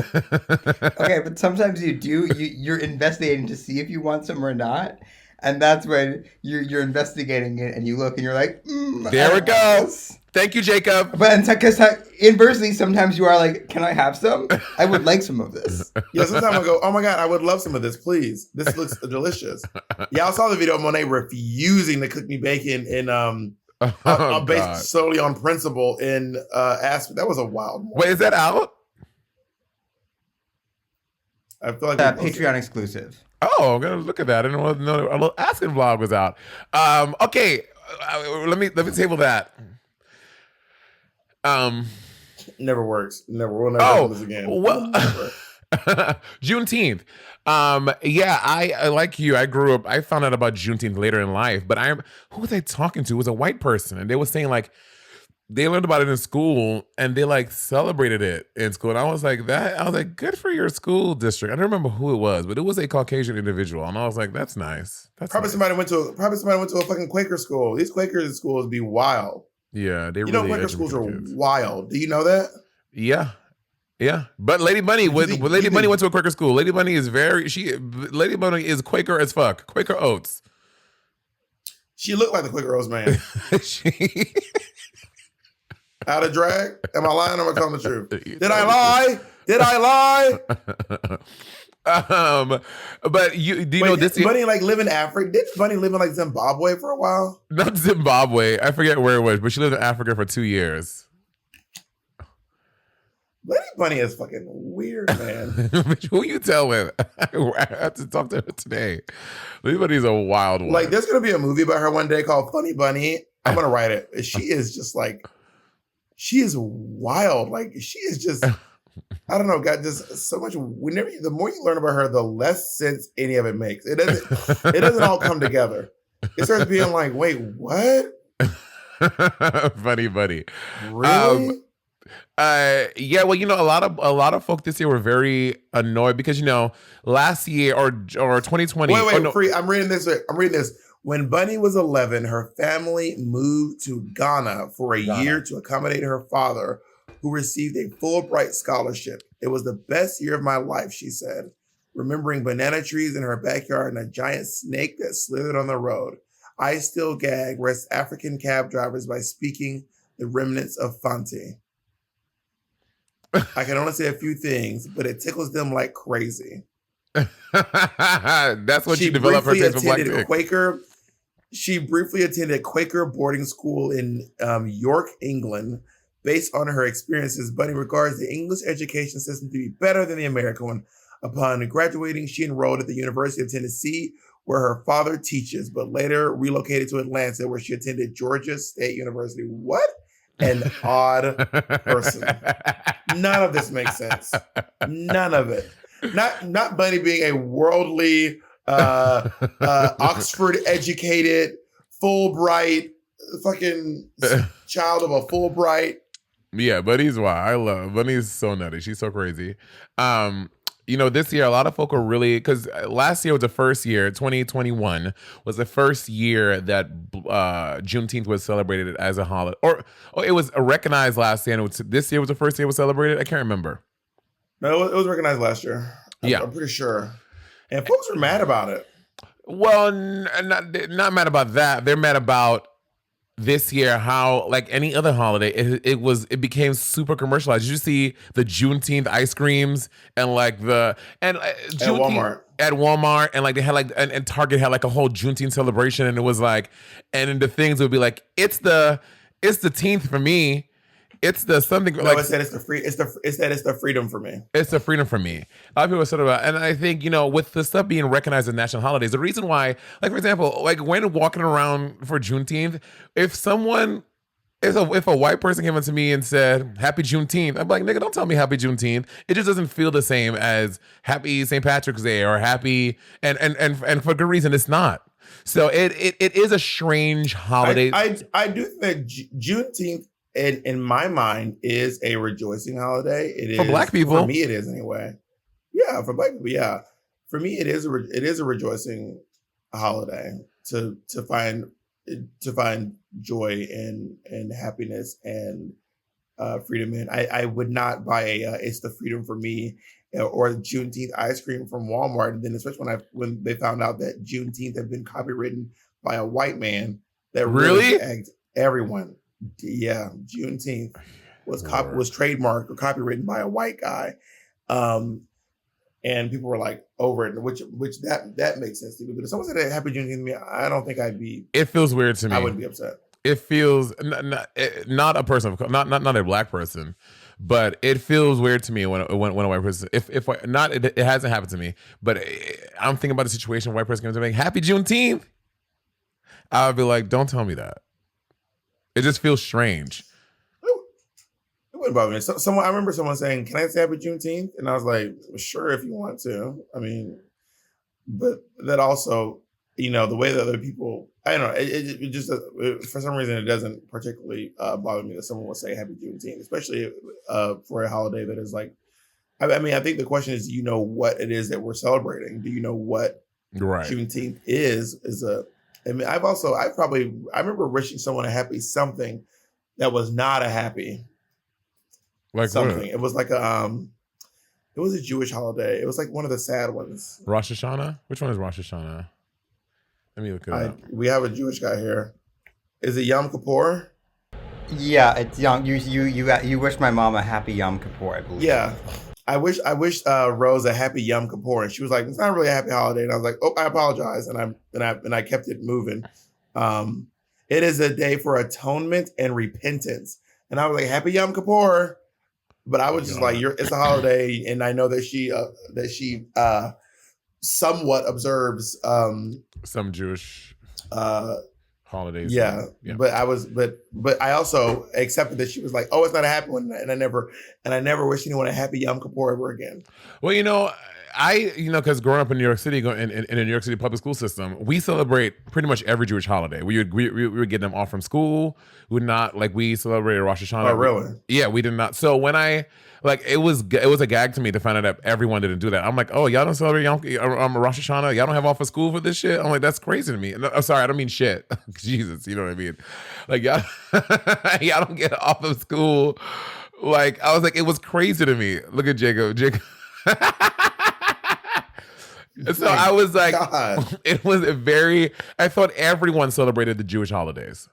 Okay, but sometimes you're investigating to see if you want some or not. And that's when you're investigating it and you look and you're like, there we go. Thank you, Jacob. But because inversely, sometimes you are like, can I have some? I would like some of this. Yeah, sometimes I go, oh my God, I would love some of this, please. This looks delicious. Yeah, I saw the video of Monet refusing to cook me bacon and based solely on principle in Aspen. That was a wild one. Wait, is that out? I feel like Patreon exclusive. Oh, I'm gonna look at that. I didn't know a little Asking vlog was out. Okay, let me table that. Never works. We'll never do this again. Well, Juneteenth. Yeah, I like you. I grew up. I found out about Juneteenth later in life. But who was I talking to? It was a white person, and they were saying like they learned about it in school and they like celebrated it in school. And I was like, good for your school district. I don't remember who it was, but it was a Caucasian individual. And I was like, that's nice. Somebody went to a fucking Quaker school. These Quaker schools be wild. Yeah, they really Quaker schools are wild. Do you know that? Yeah. Yeah. But Lady Bunny went to a Quaker school. Lady Bunny is Quaker as fuck. Quaker Oats. She looked like the Quaker Oats man. Out of drag? Am I lying or am I telling the truth? Did I lie? But do you know this? Did Bunny like live in Africa? Did Bunny live in like Zimbabwe for a while? Not Zimbabwe. I forget where it was, but she lived in Africa for 2 years. Lady Bunny is fucking weird, man. Who you telling? I have to talk to her today. Lady Bunny's a wild one. Like, there's gonna be a movie about her one day called Funny Bunny. I'm gonna write it. She is just like. She is wild. Like, she is just, I don't know, got just so much. The more you learn about her, the less sense any of it makes. It doesn't all come together. It starts being like, wait, what? Funny Bunny. Really? Yeah, well, a lot of folk this year were very annoyed because, last year or 2020. Wait, I'm reading this. When Bunny was 11, her family moved to Ghana for a year to accommodate her father, who received a Fulbright scholarship. It was the best year of my life, she said, remembering banana trees in her backyard and a giant snake that slithered on the road. I still gag West African cab drivers by speaking the remnants of Fanti. I can only say a few things, but it tickles them like crazy. That's what she developed her taste for black dick. She briefly attended Quaker boarding school in York, England. Based on her experiences, Bunny regards the English education system to be better than the American one. Upon graduating, she enrolled at the University of Tennessee, where her father teaches, but later relocated to Atlanta, where she attended Georgia State University. What an odd person. None of this makes sense. None of it. Not Bunny being a worldly, Oxford educated, Fulbright, fucking child of a Fulbright. Yeah, Bunny's wild. Bunny's so nutty. She's so crazy. This year, a lot of folk are really, because last year was the first year, 2021 was the first year that Juneteenth was celebrated as a holiday. Or it was recognized last year, and this year was the first year it was celebrated? I can't remember. No, it was recognized last year. I'm pretty sure. And folks were mad about it. Well, not mad about that. They're mad about this year how, like any other holiday, it became super commercialized. Did you see the Juneteenth ice creams and at Walmart and like they had like and Target had like a whole Juneteenth celebration, and it was like, and in the things it would be like, it's the 10th for me. It's the something No, like it's that it's the freedom for me. it's the freedom for me. A lot of people are sort of about, and I think, with the stuff being recognized as national holidays, the reason why, like, for example, like when walking around for Juneteenth, if a white person came up to me and said Happy Juneteenth, I'm like, nigga, don't tell me Happy Juneteenth. It just doesn't feel the same as Happy St. Patrick's Day or Happy and for good reason it's not. So it is a strange holiday. I do think Juneteenth in my mind is a rejoicing holiday. It is for Black people. For me, it is anyway. Yeah, for Black people, yeah. For me, it is a rejoicing holiday to find joy and happiness and freedom in. I would not buy it's the freedom for me or Juneteenth ice cream from Walmart. And then especially when they found out that Juneteenth had been copywritten by a white man, that really egged everyone. Yeah, Juneteenth was trademarked or copywritten by a white guy. And people were like over it, which that makes sense to me. But if someone said Happy Juneteenth to me, I don't think I'd be. It feels weird to me. I wouldn't be upset. It feels not a person, not a Black person, but it feels weird to me when a white person. If not, it hasn't happened to me, but I'm thinking about a situation where a white person comes to me, Happy Juneteenth. I would be like, don't tell me that. It just feels strange. It wouldn't bother me. I remember someone saying, "Can I say Happy Juneteenth?" And I was like, "Sure, if you want to." I mean, but that also, the way that other people, I don't know. It just for some reason it doesn't particularly bother me that someone will say Happy Juneteenth, especially for a holiday that is like. I mean, I think the question is, do you know what it is that we're celebrating? Do you know what Juneteenth is? I mean, I remember wishing someone a happy something that was not a happy. Like something. What? It was like it was a Jewish holiday. It was like one of the sad ones. Rosh Hashanah? Which one is Rosh Hashanah? Let me look it up. We have a Jewish guy here. Is it Yom Kippur? Yeah, it's Yom. You wish my mom a happy Yom Kippur, I believe. Yeah, I wish Rose a happy Yom Kippur, and she was like, "It's not really a happy holiday," and I was like, "Oh, I apologize," and I kept it moving. It is a day for atonement and repentance, and I was like, "Happy Yom Kippur." But I was just like, it's a holiday, and I know that she somewhat observes some Jewish holidays. Yeah. But I also accepted that she was like, "Oh, it's not a happy one," and I never wish anyone a happy Yom Kippur ever again. Well, because growing up in New York City, in a New York City public school system, we celebrate pretty much every Jewish holiday. We would get them off from school. We would not, like, we celebrated Rosh Hashanah. Oh, really? We did not. So when it was a gag to me to find out that everyone didn't do that. I'm like, oh, y'all don't celebrate Rosh Hashanah? Y'all don't have off of school for this shit? I'm like, that's crazy to me. No, I'm sorry, I don't mean shit. Jesus, you know what I mean? Like, y'all don't get off of school. Like, I was like, it was crazy to me. Look at Jacob. So I was like, God. It was I thought everyone celebrated the Jewish holidays.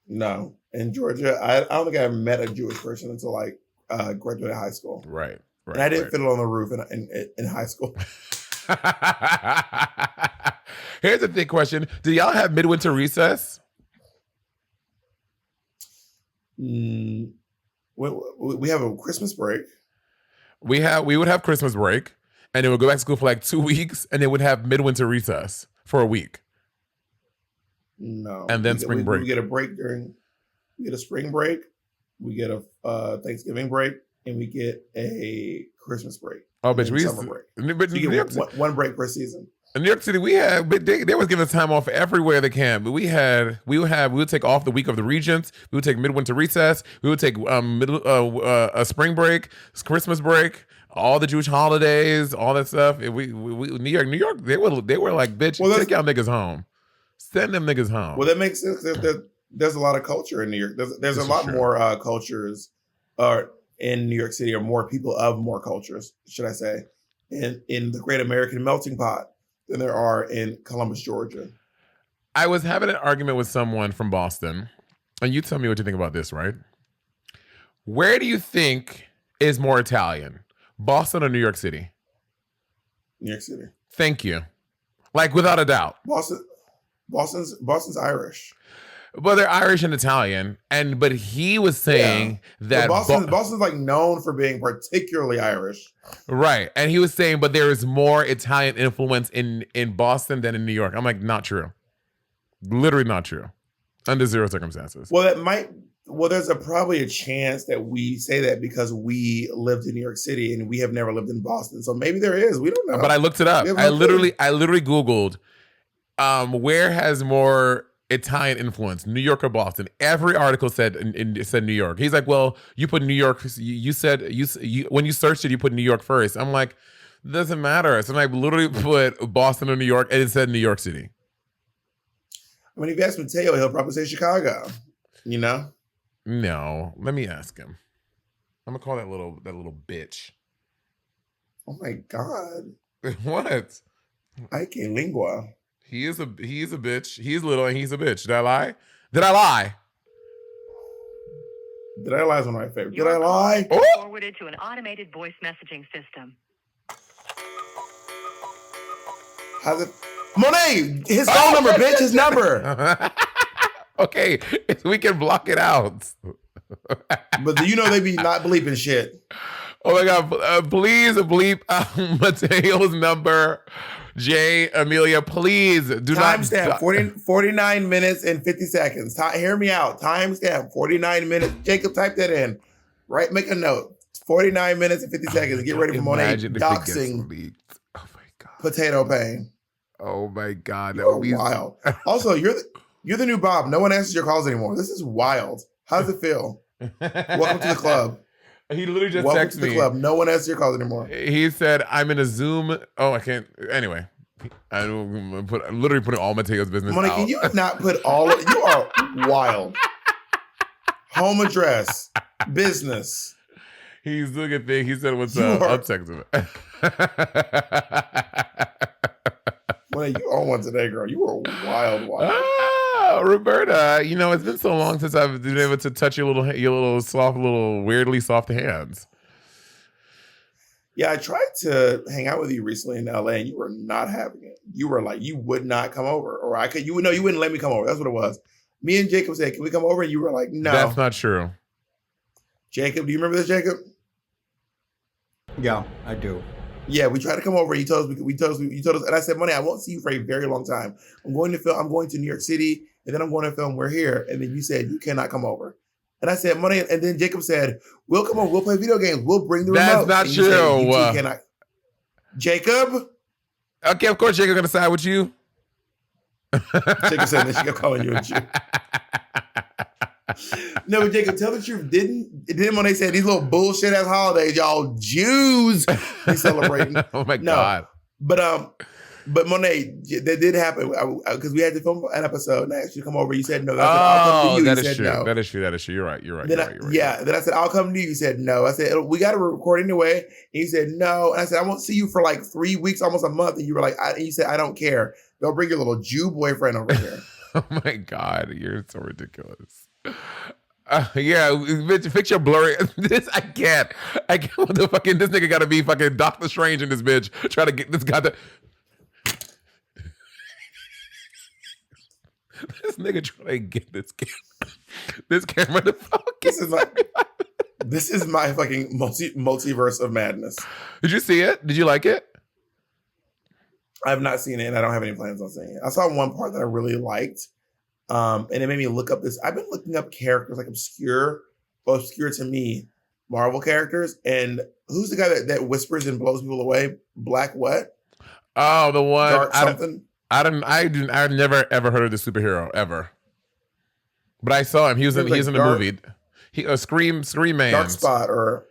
No. In Georgia, I don't think I ever met a Jewish person until I graduated high school. Right. And I didn't fiddle on the roof in high school. Here's a big question. Do y'all have midwinter recess? We have a Christmas break. We would have Christmas break. And then we'll go back to school for like 2 weeks, and then we'd have midwinter recess for a week. No. And then spring break. We get a spring break, we get a Thanksgiving break, and we get a Christmas break. Oh, bitch, summer break. But you get one break per season. In New York City, they was giving us time off everywhere they can. But we would take off the week of the Regents. We would take midwinter recess. We would take a spring break, Christmas break. All the Jewish holidays, all that stuff. New York, they were like, bitch, take y'all niggas home. Send them niggas home. Well, that makes sense. There's a lot of culture in New York. There's a lot more cultures in New York City, or more people of more cultures, should I say, in the great American melting pot than there are in Columbus, Georgia. I was having an argument with someone from Boston, and you tell me what you think about this, right? Where do you think is more Italian? Boston or New York City? New York City. Thank you. Like, without a doubt. Boston's Irish. Well, they're Irish and Italian, but he was saying that Boston's like known for being particularly Irish, right? And he was saying, but there is more Italian influence in Boston than in New York. I'm like, not true, literally not true, under zero circumstances. Well, there's probably a chance that we say that because we lived in New York City and we have never lived in Boston, so maybe there is. We don't know. But I looked it up. I literally Googled, where has more Italian influence, New York or Boston? Every article said New York. He's like, well, you put New York. You said when you searched it, you put New York first. I'm like, doesn't matter. So I literally put Boston or New York, and it said New York City. I mean, if you ask Mateo, he'll probably say Chicago. You know? No, let me ask him. I'm gonna call that little bitch. Oh my God! What? I can't lingua. He is a bitch. He's little and he's a bitch. Did I lie? Did I lie? Did I lie is one of my favorites. Did I lie? Forwarded to an automated voice messaging system. How's it? Monet, his phone number, bitch, his number. Okay, we can block it out. But you know they be not bleeping shit. Oh my God, please bleep Mateo's number. Jay, Amelia, please do not. Timestamp 49 minutes and 50 seconds. Hear me out. Timestamp 49 minutes. Jacob, type that in. Right? Make a note. 49 minutes and 50 seconds. Get ready for Monet doxing oh my God. Potato Pain. Oh my God. That would be wild. Also, you're the new Bob. No one answers your calls anymore. This is wild. How does it feel? Welcome to the club. He literally just Welcome texted to the me. club. No one answers your calls anymore. He said, I'm in a Zoom. Oh, I can't. Anyway, I'm literally putting all Mateo's business Monet, out. can you not put all of you are wild. Home address, business. He's looking at things. He said, what's up? I'll text him. Monet, you on one today, girl. You were wild. Roberta, it's been so long since I've been able to touch your little soft, weirdly soft hands. Yeah, I tried to hang out with you recently in LA, and you were not having it. You were like, you would not come over, or you wouldn't let me come over. That's what it was. Me and Jacob said, "Can we come over?" And you were like, "No." That's not true. Jacob, do you remember this, Jacob? Yeah, I do. Yeah, we tried to come over. You told us, and I said, "Money, I won't see you for a very long time. I'm going to New York City, and then I'm going to film We're Here." And then you said you cannot come over, and I said, "Money," and then Jacob said, "We'll come over. We'll play video games. We'll bring the remote." That's not true. You cannot. Jacob. Okay, of course Jacob's gonna side with you. Jacob said that she kept calling you a Jew. No, but Jacob, tell the truth. Didn't when they said these little bullshit ass holidays, y'all Jews be celebrating? Oh my God. But Monet, that did happen because we had to film an episode and I asked you to come over. You said no. I'll come to you. That is true. No. That is true. You're right. Then I said, I'll come to you. You said no. I said, we got to record anyway. And you said no. And I said, I won't see you for like 3 weeks, almost a month. And you were like, you said, I don't care. They'll bring your little Jew boyfriend over here. Oh my God. You're so ridiculous. Yeah, fix your blurry. I can't. What the fucking, this nigga gotta be fucking Doctor Strange in this bitch. Try to get this guy to. This nigga trying to get this camera to focus. This is my fucking multiverse of madness. Did you see it? Did you like it? I have not seen it, and I don't have any plans on seeing it. I saw one part that I really liked, and it made me look up this. I've been looking up characters like obscure to me Marvel characters, and who's the guy that whispers and blows people away? Black what? Oh, the one. Dark something. I've never ever heard of this superhero ever, but I saw him. He was in the movie. Scream Man. Dark Spot or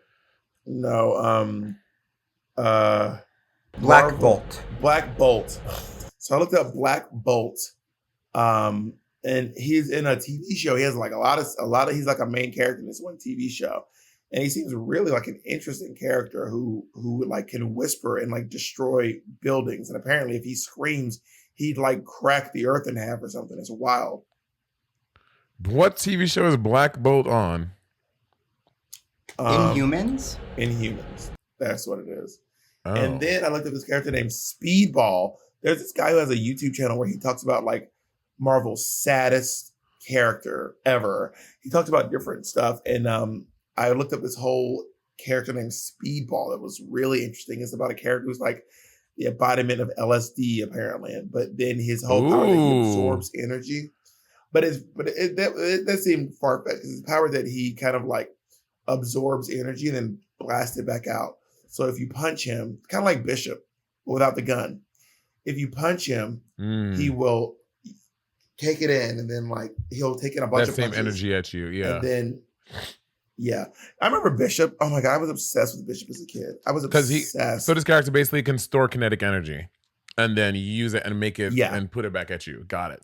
no? Black Bolt. Black Bolt. So I looked up Black Bolt, and he's in a TV show. He has like a lot of. He's like a main character in this one TV show, and he seems really like an interesting character who like can whisper and like destroy buildings. And apparently, if he screams, he'd like crack the earth in half or something. It's wild. What TV show is Black Bolt on? Inhumans? Inhumans. That's what it is. Oh. And then I looked at this character named Speedball. There's this guy who has a YouTube channel where he talks about like Marvel's saddest character ever. He talked about different stuff, and I looked up this whole character named Speedball that was really interesting. It's about a character who's like the embodiment of LSD apparently, but then his whole power that he absorbs energy. But that seemed far fetched. His power that he kind of like absorbs energy and then blasts it back out. So if you punch him, kind of like Bishop, without the gun, if you punch him, he will take it in, and then like he'll take in a bunch of same punches, energy at you. Yeah. And then I remember Bishop. Oh my God, I was obsessed with Bishop as a kid. I was obsessed. So this character basically can store kinetic energy and then use it and make it and put it back at you. Got it.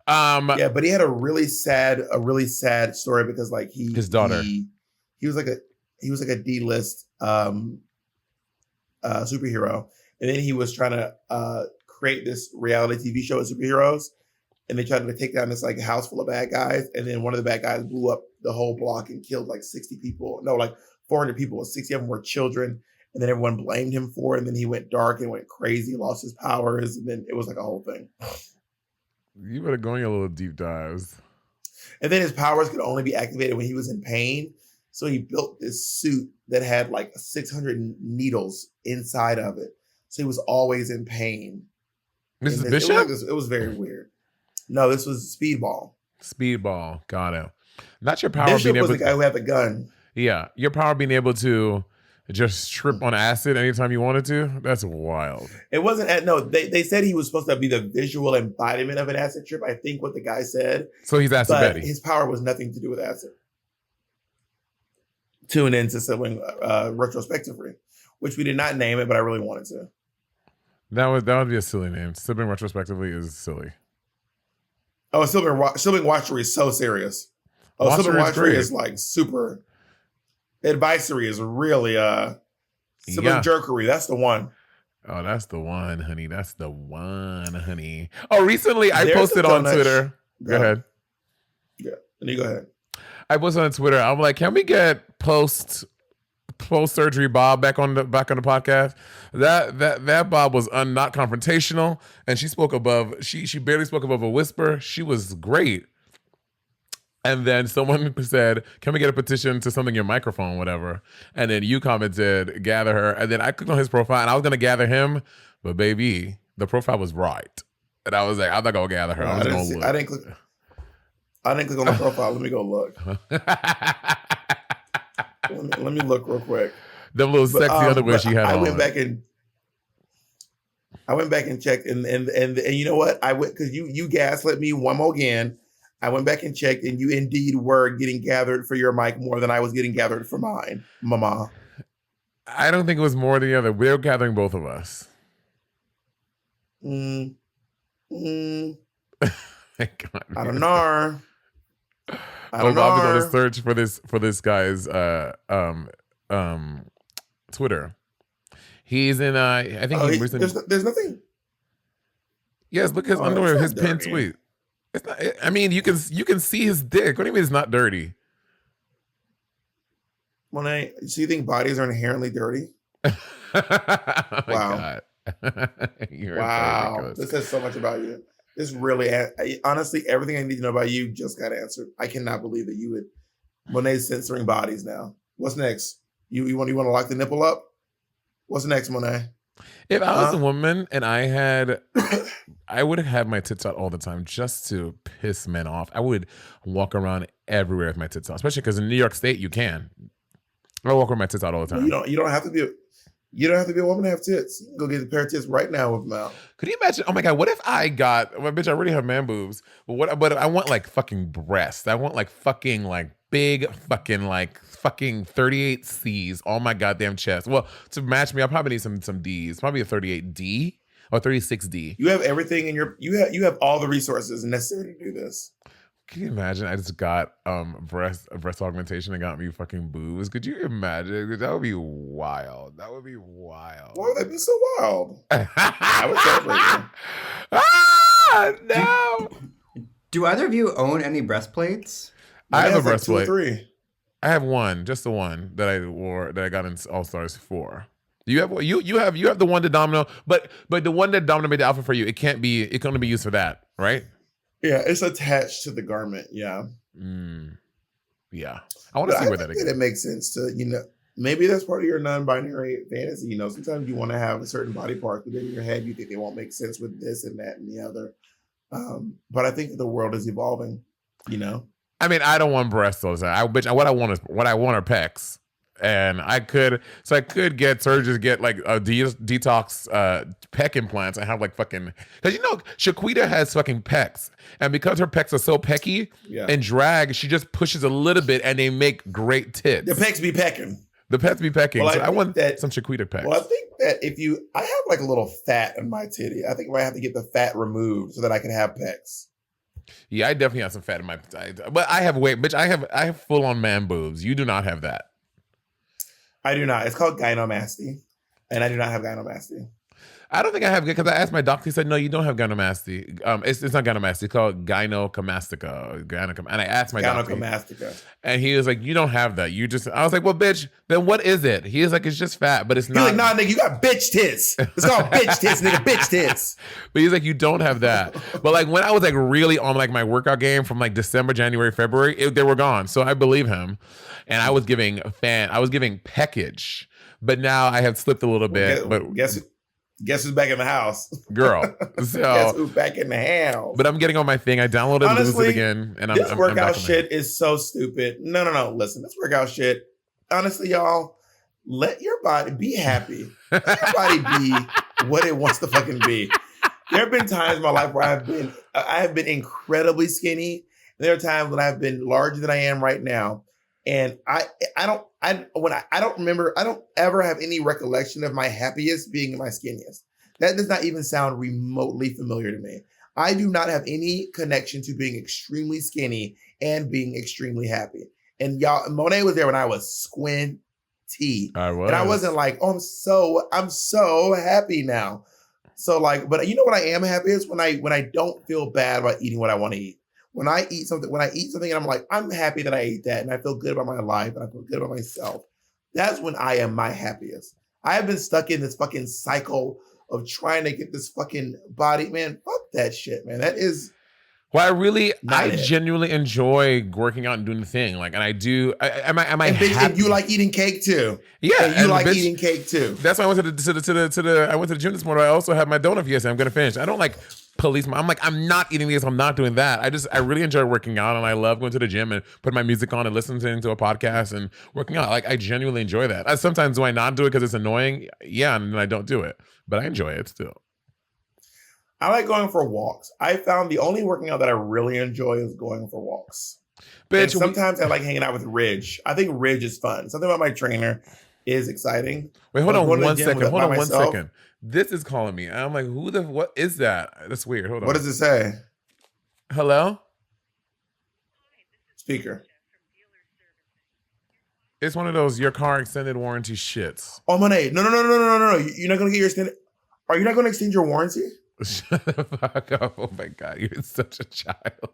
But he had a really sad story because like his daughter, he was like a D-list superhero, and then he was trying to create this reality TV show of superheroes, and they tried to take down this like house full of bad guys, and then one of the bad guys blew up the whole block and killed like 60 people. No, like 400 people. 60 of them were children, and then everyone blamed him for it, and then he went dark and went crazy, lost his powers, and then it was like a whole thing. You better go on your little deep dives. And then his powers could only be activated when he was in pain. So he built this suit that had like 600 needles inside of it. So he was always in pain. This is Bishop? It was very weird. No, this was Speedball. Speedball. Got it. Not your power Bishop being able was the guy who had the gun. Yeah. Your power being able to just trip on acid anytime you wanted to. That's wild. It wasn't they said he was supposed to be the visual embodiment of an acid trip. I think what the guy said. So he's acid Betty. His power was nothing to do with acid. Tune into Sibling Retrospectively, which we did not name it, but I really wanted to. That would be a silly name. Sibling Retrospectively is silly. Oh, Sibling Watchery is so serious. Oh, Sibling Watchery is like super. Advisory is really Sibling Jerkery. That's the one. Oh, that's the one, honey. That's the one, honey. Oh, recently I posted on Twitter. Go ahead. Yeah, and you go ahead. I posted on Twitter. I'm like, can we get post surgery Bob back on the podcast? That Bob was not confrontational, and she spoke above. She barely spoke above a whisper. She was great. And then someone said, can we get a petition to something your microphone, whatever? And then you commented, gather her. And then I clicked on his profile, and I was going to gather him. But baby, the profile was right. And I was like, I'm not going to gather her. I didn't click on the profile. Let me go look. let me look real quick. Them little sexy underwear she had on. I went back and checked. And you know what? I went because you gaslit me one more again. I went back and checked, and you indeed were getting gathered for your mic more than I was getting gathered for mine, Mama. I don't think it was more than the other. We were gathering both of us. I don't know. Bob is on the search for this guy's Twitter. He's in. I think there's nothing. Yes, look at his underwear. His pinned tweet. It's not, I mean, you can see his dick. What do you mean it's not dirty? Monet, so you think bodies are inherently dirty? Wow. Wow. This says so much about you. This really, honestly, everything I need to know about you just got answered. I cannot believe that you would. Monet's censoring bodies now. What's next? You want to lock the nipple up? What's next, Monet? If I was a woman and I would have my tits out all the time just to piss men off. I would walk around everywhere with my tits out, especially because in New York State you can. I walk with my tits out all the time. You don't have to be a woman to have tits. You can go get a pair of tits right now with them out. Could you imagine? Oh my God, what if I got? Well, bitch, I already have man boobs. But I want like fucking breasts. I want like fucking like big fucking like fucking 38 C's on my goddamn chest. Well, to match me, I probably need some D's. Probably a 38D or 36D. You have everything in you have all the resources necessary to do this. Can you imagine? I just got breast augmentation and got me fucking boobs. Could you imagine? That would be wild. Why would that be so wild? I would celebrate you. No. Do either of you own any breastplates? I have a breastplate. 2 or 3. I have one, just the one that I wore that I got in All Stars 4. You have the one that Domino, but the one that Domino made the outfit for you. It can only be used for that, right? Yeah, it's attached to the garment. Yeah. Yeah. I want to see where that It makes sense to, maybe that's part of your non-binary fantasy. Sometimes you want to have a certain body part, but then in your head you think they won't make sense with this and that and the other. But I think the world is evolving, I mean, I don't want breasts all the time. What I want are pecs. And I could get surgeons get like a detox pec implants and have like fucking, because Shaquita has fucking pecs, and because her pecs are so pecky in drag, she just pushes a little bit and they make great tits. The pecs be pecking. Well, so I want some Shaquita pecs. Well, I think that I have like a little fat in my titty. I think I might have to get the fat removed so that I can have pecs. Yeah, I definitely have some fat in my, but I have weight, bitch. I have full on man boobs. You do not have that. I do not. It's called gynomasty, and I do not have gynomasty. I don't think I have, because I asked my doctor. He said, "No, you don't have gynomasty. It's not gynomasty. It's called gynecomastia. And I asked my doctor, and he was like, "You don't have that. You just." I was like, "Well, bitch, then what is it?" He was like, "It's just fat, but it's not." He's like, "Nah, nigga, you got bitch tits. It's called bitch tits, nigga, bitch tits." But he's like, "You don't have that." But like when I was like really on like my workout game from like December, January, February, they were gone. So I believe him, and I was giving peckage, but now I have slipped a little bit. But Guess who's back in the house? Girl. So, guess who's back in the house? But I'm getting on my thing. I downloaded Honestly, Lose It again. And this workout shit is so stupid. No. Listen, this workout shit, honestly, y'all, let your body be happy. Let your body be what it wants to fucking be. There have been times in my life where I have been incredibly skinny. There are times when I've been larger than I am right now. And I don't ever have any recollection of my happiest being my skinniest. That does not even sound remotely familiar to me. I do not have any connection to being extremely skinny and being extremely happy. And y'all, Monét was there when I was squinty. I was. And I wasn't like, oh, I'm so happy now. So like, but you know what I am happy is when I don't feel bad about eating what I want to eat. When I eat something and I'm like, I'm happy that I ate that and I feel good about my life and I feel good about myself. That's when I am my happiest. I have been stuck in this fucking cycle of trying to get this fucking body. Man, fuck that shit, man. That is. Well, I genuinely enjoy working out and doing the thing. Like, and I do. Am I happy? And you like eating cake too. Yeah, and you like eating cake too. That's why I went to the gym this morning. I also had my donut yesterday. I'm gonna finish. I don't like police. I'm like, I'm not eating this. I'm not doing that. I really enjoy working out, and I love going to the gym and putting my music on and listening to a podcast and working out. Like, I genuinely enjoy that. Sometimes do I not do it because it's annoying? Yeah, and then I don't do it, but I enjoy it still. I like going for walks. I found the only working out that I really enjoy is going for walks. Bitch, sometimes I like hanging out with Ridge. I think Ridge is fun. Something about my trainer is exciting. Wait, hold on one second. This is calling me. I'm like, what is that? That's weird. Hold on. What does it say? Hello? Speaker. It's one of those your car extended warranty shits. Oh, Monét. No. You're not going to get your extended. Are you not going to extend your warranty? Shut the fuck up. Oh my God, you're such a child.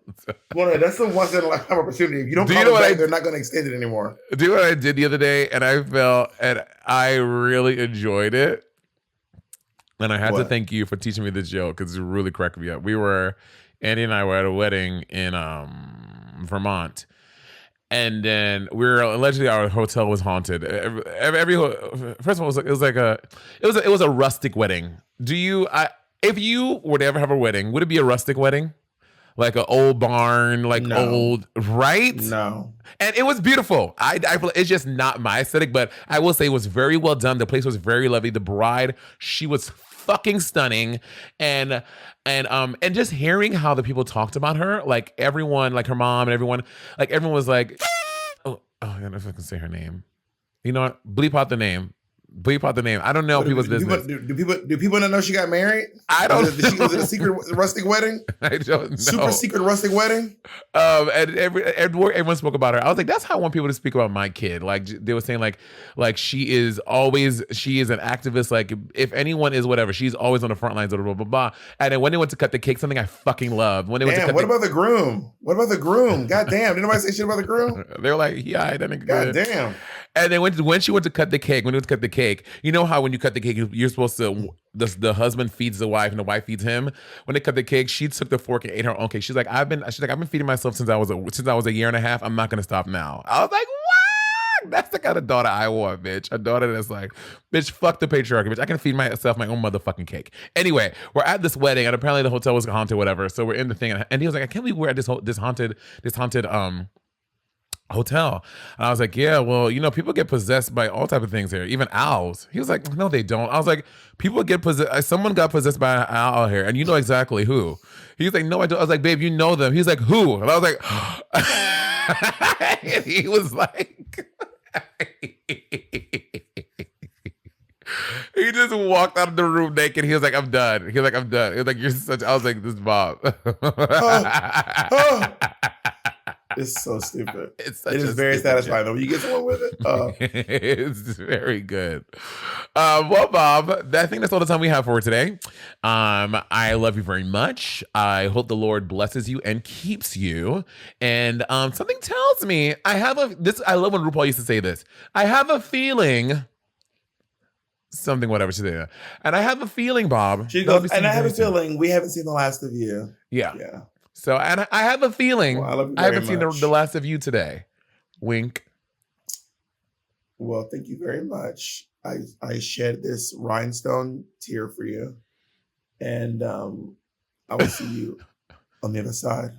Monét, that's the once in a lifetime opportunity. If you don't call it back, they're not going to extend it anymore. Do you know what I did the other day? And I really enjoyed it. And I had to thank you for teaching me this joke because it really cracked me up. Andy and I were at a wedding in Vermont. And then allegedly our hotel was haunted. First of all, it was a rustic wedding. If you were to ever have a wedding, would it be a rustic wedding? Like an old barn, old, right? No. And it was beautiful. I it's just not my aesthetic, but I will say it was very well done. The place was very lovely. The bride, she was fucking stunning. And just hearing how the people talked about her, like everyone, like her mom and everyone was like, oh, I don't know if I can say her name. You know what? Bleep out the name. I don't know people's business. Do people not know she got married? I don't know. Was it a secret rustic wedding? I don't know. Super secret rustic wedding? And everyone spoke about her. I was like, that's how I want people to speak about my kid. Like they were saying like she is an activist. Like if anyone is whatever, she's always on the front lines, blah, blah, blah, blah. And then when they went to cut the cake, something I fucking love. What about the groom? God damn. Did nobody say shit about the groom? They were like, yeah, that nigga God good. damn. And then when she went to cut the cake, you know how when you cut the cake, you're supposed to, the husband feeds the wife and the wife feeds him. When they cut the cake, she took the fork and ate her own cake. She's like, I've been feeding myself since I was a year and a half. I'm not gonna stop now. I was like, what? That's the kind of daughter I want, bitch. A daughter that's like, bitch, fuck the patriarchy, bitch. I can feed myself my own motherfucking cake. Anyway, we're at this wedding, and apparently the hotel was haunted, whatever. So we're in the thing, and he was like, I can't believe we're at this haunted hotel. And I was like, yeah, well, people get possessed by all type of things here, even owls. He was like, no, they don't. I was like, people get possessed. Someone got possessed by an owl here, and you know exactly who. He was like, no, I don't. I was like, babe, you know them. He's like, who? And I was like, and he was like, he just walked out of the room naked. He was like, I'm done. He was like, you're such. I was like, this is Bob. It's so stupid. It is very satisfying though. When you get someone with it. It's very good. Well, Bob, I think that's all the time we have for today. I love you very much. I hope the Lord blesses you and keeps you. And something tells me I love when RuPaul used to say this. I have a feeling. Something, whatever she said. And I have a feeling, Bob. She goes, and I have a feeling we haven't seen the last of you. Yeah. So, and I have a feeling I haven't seen the last of you today. Wink. Well, thank you very much. I shed this rhinestone tear for you. And I will see you on the other side.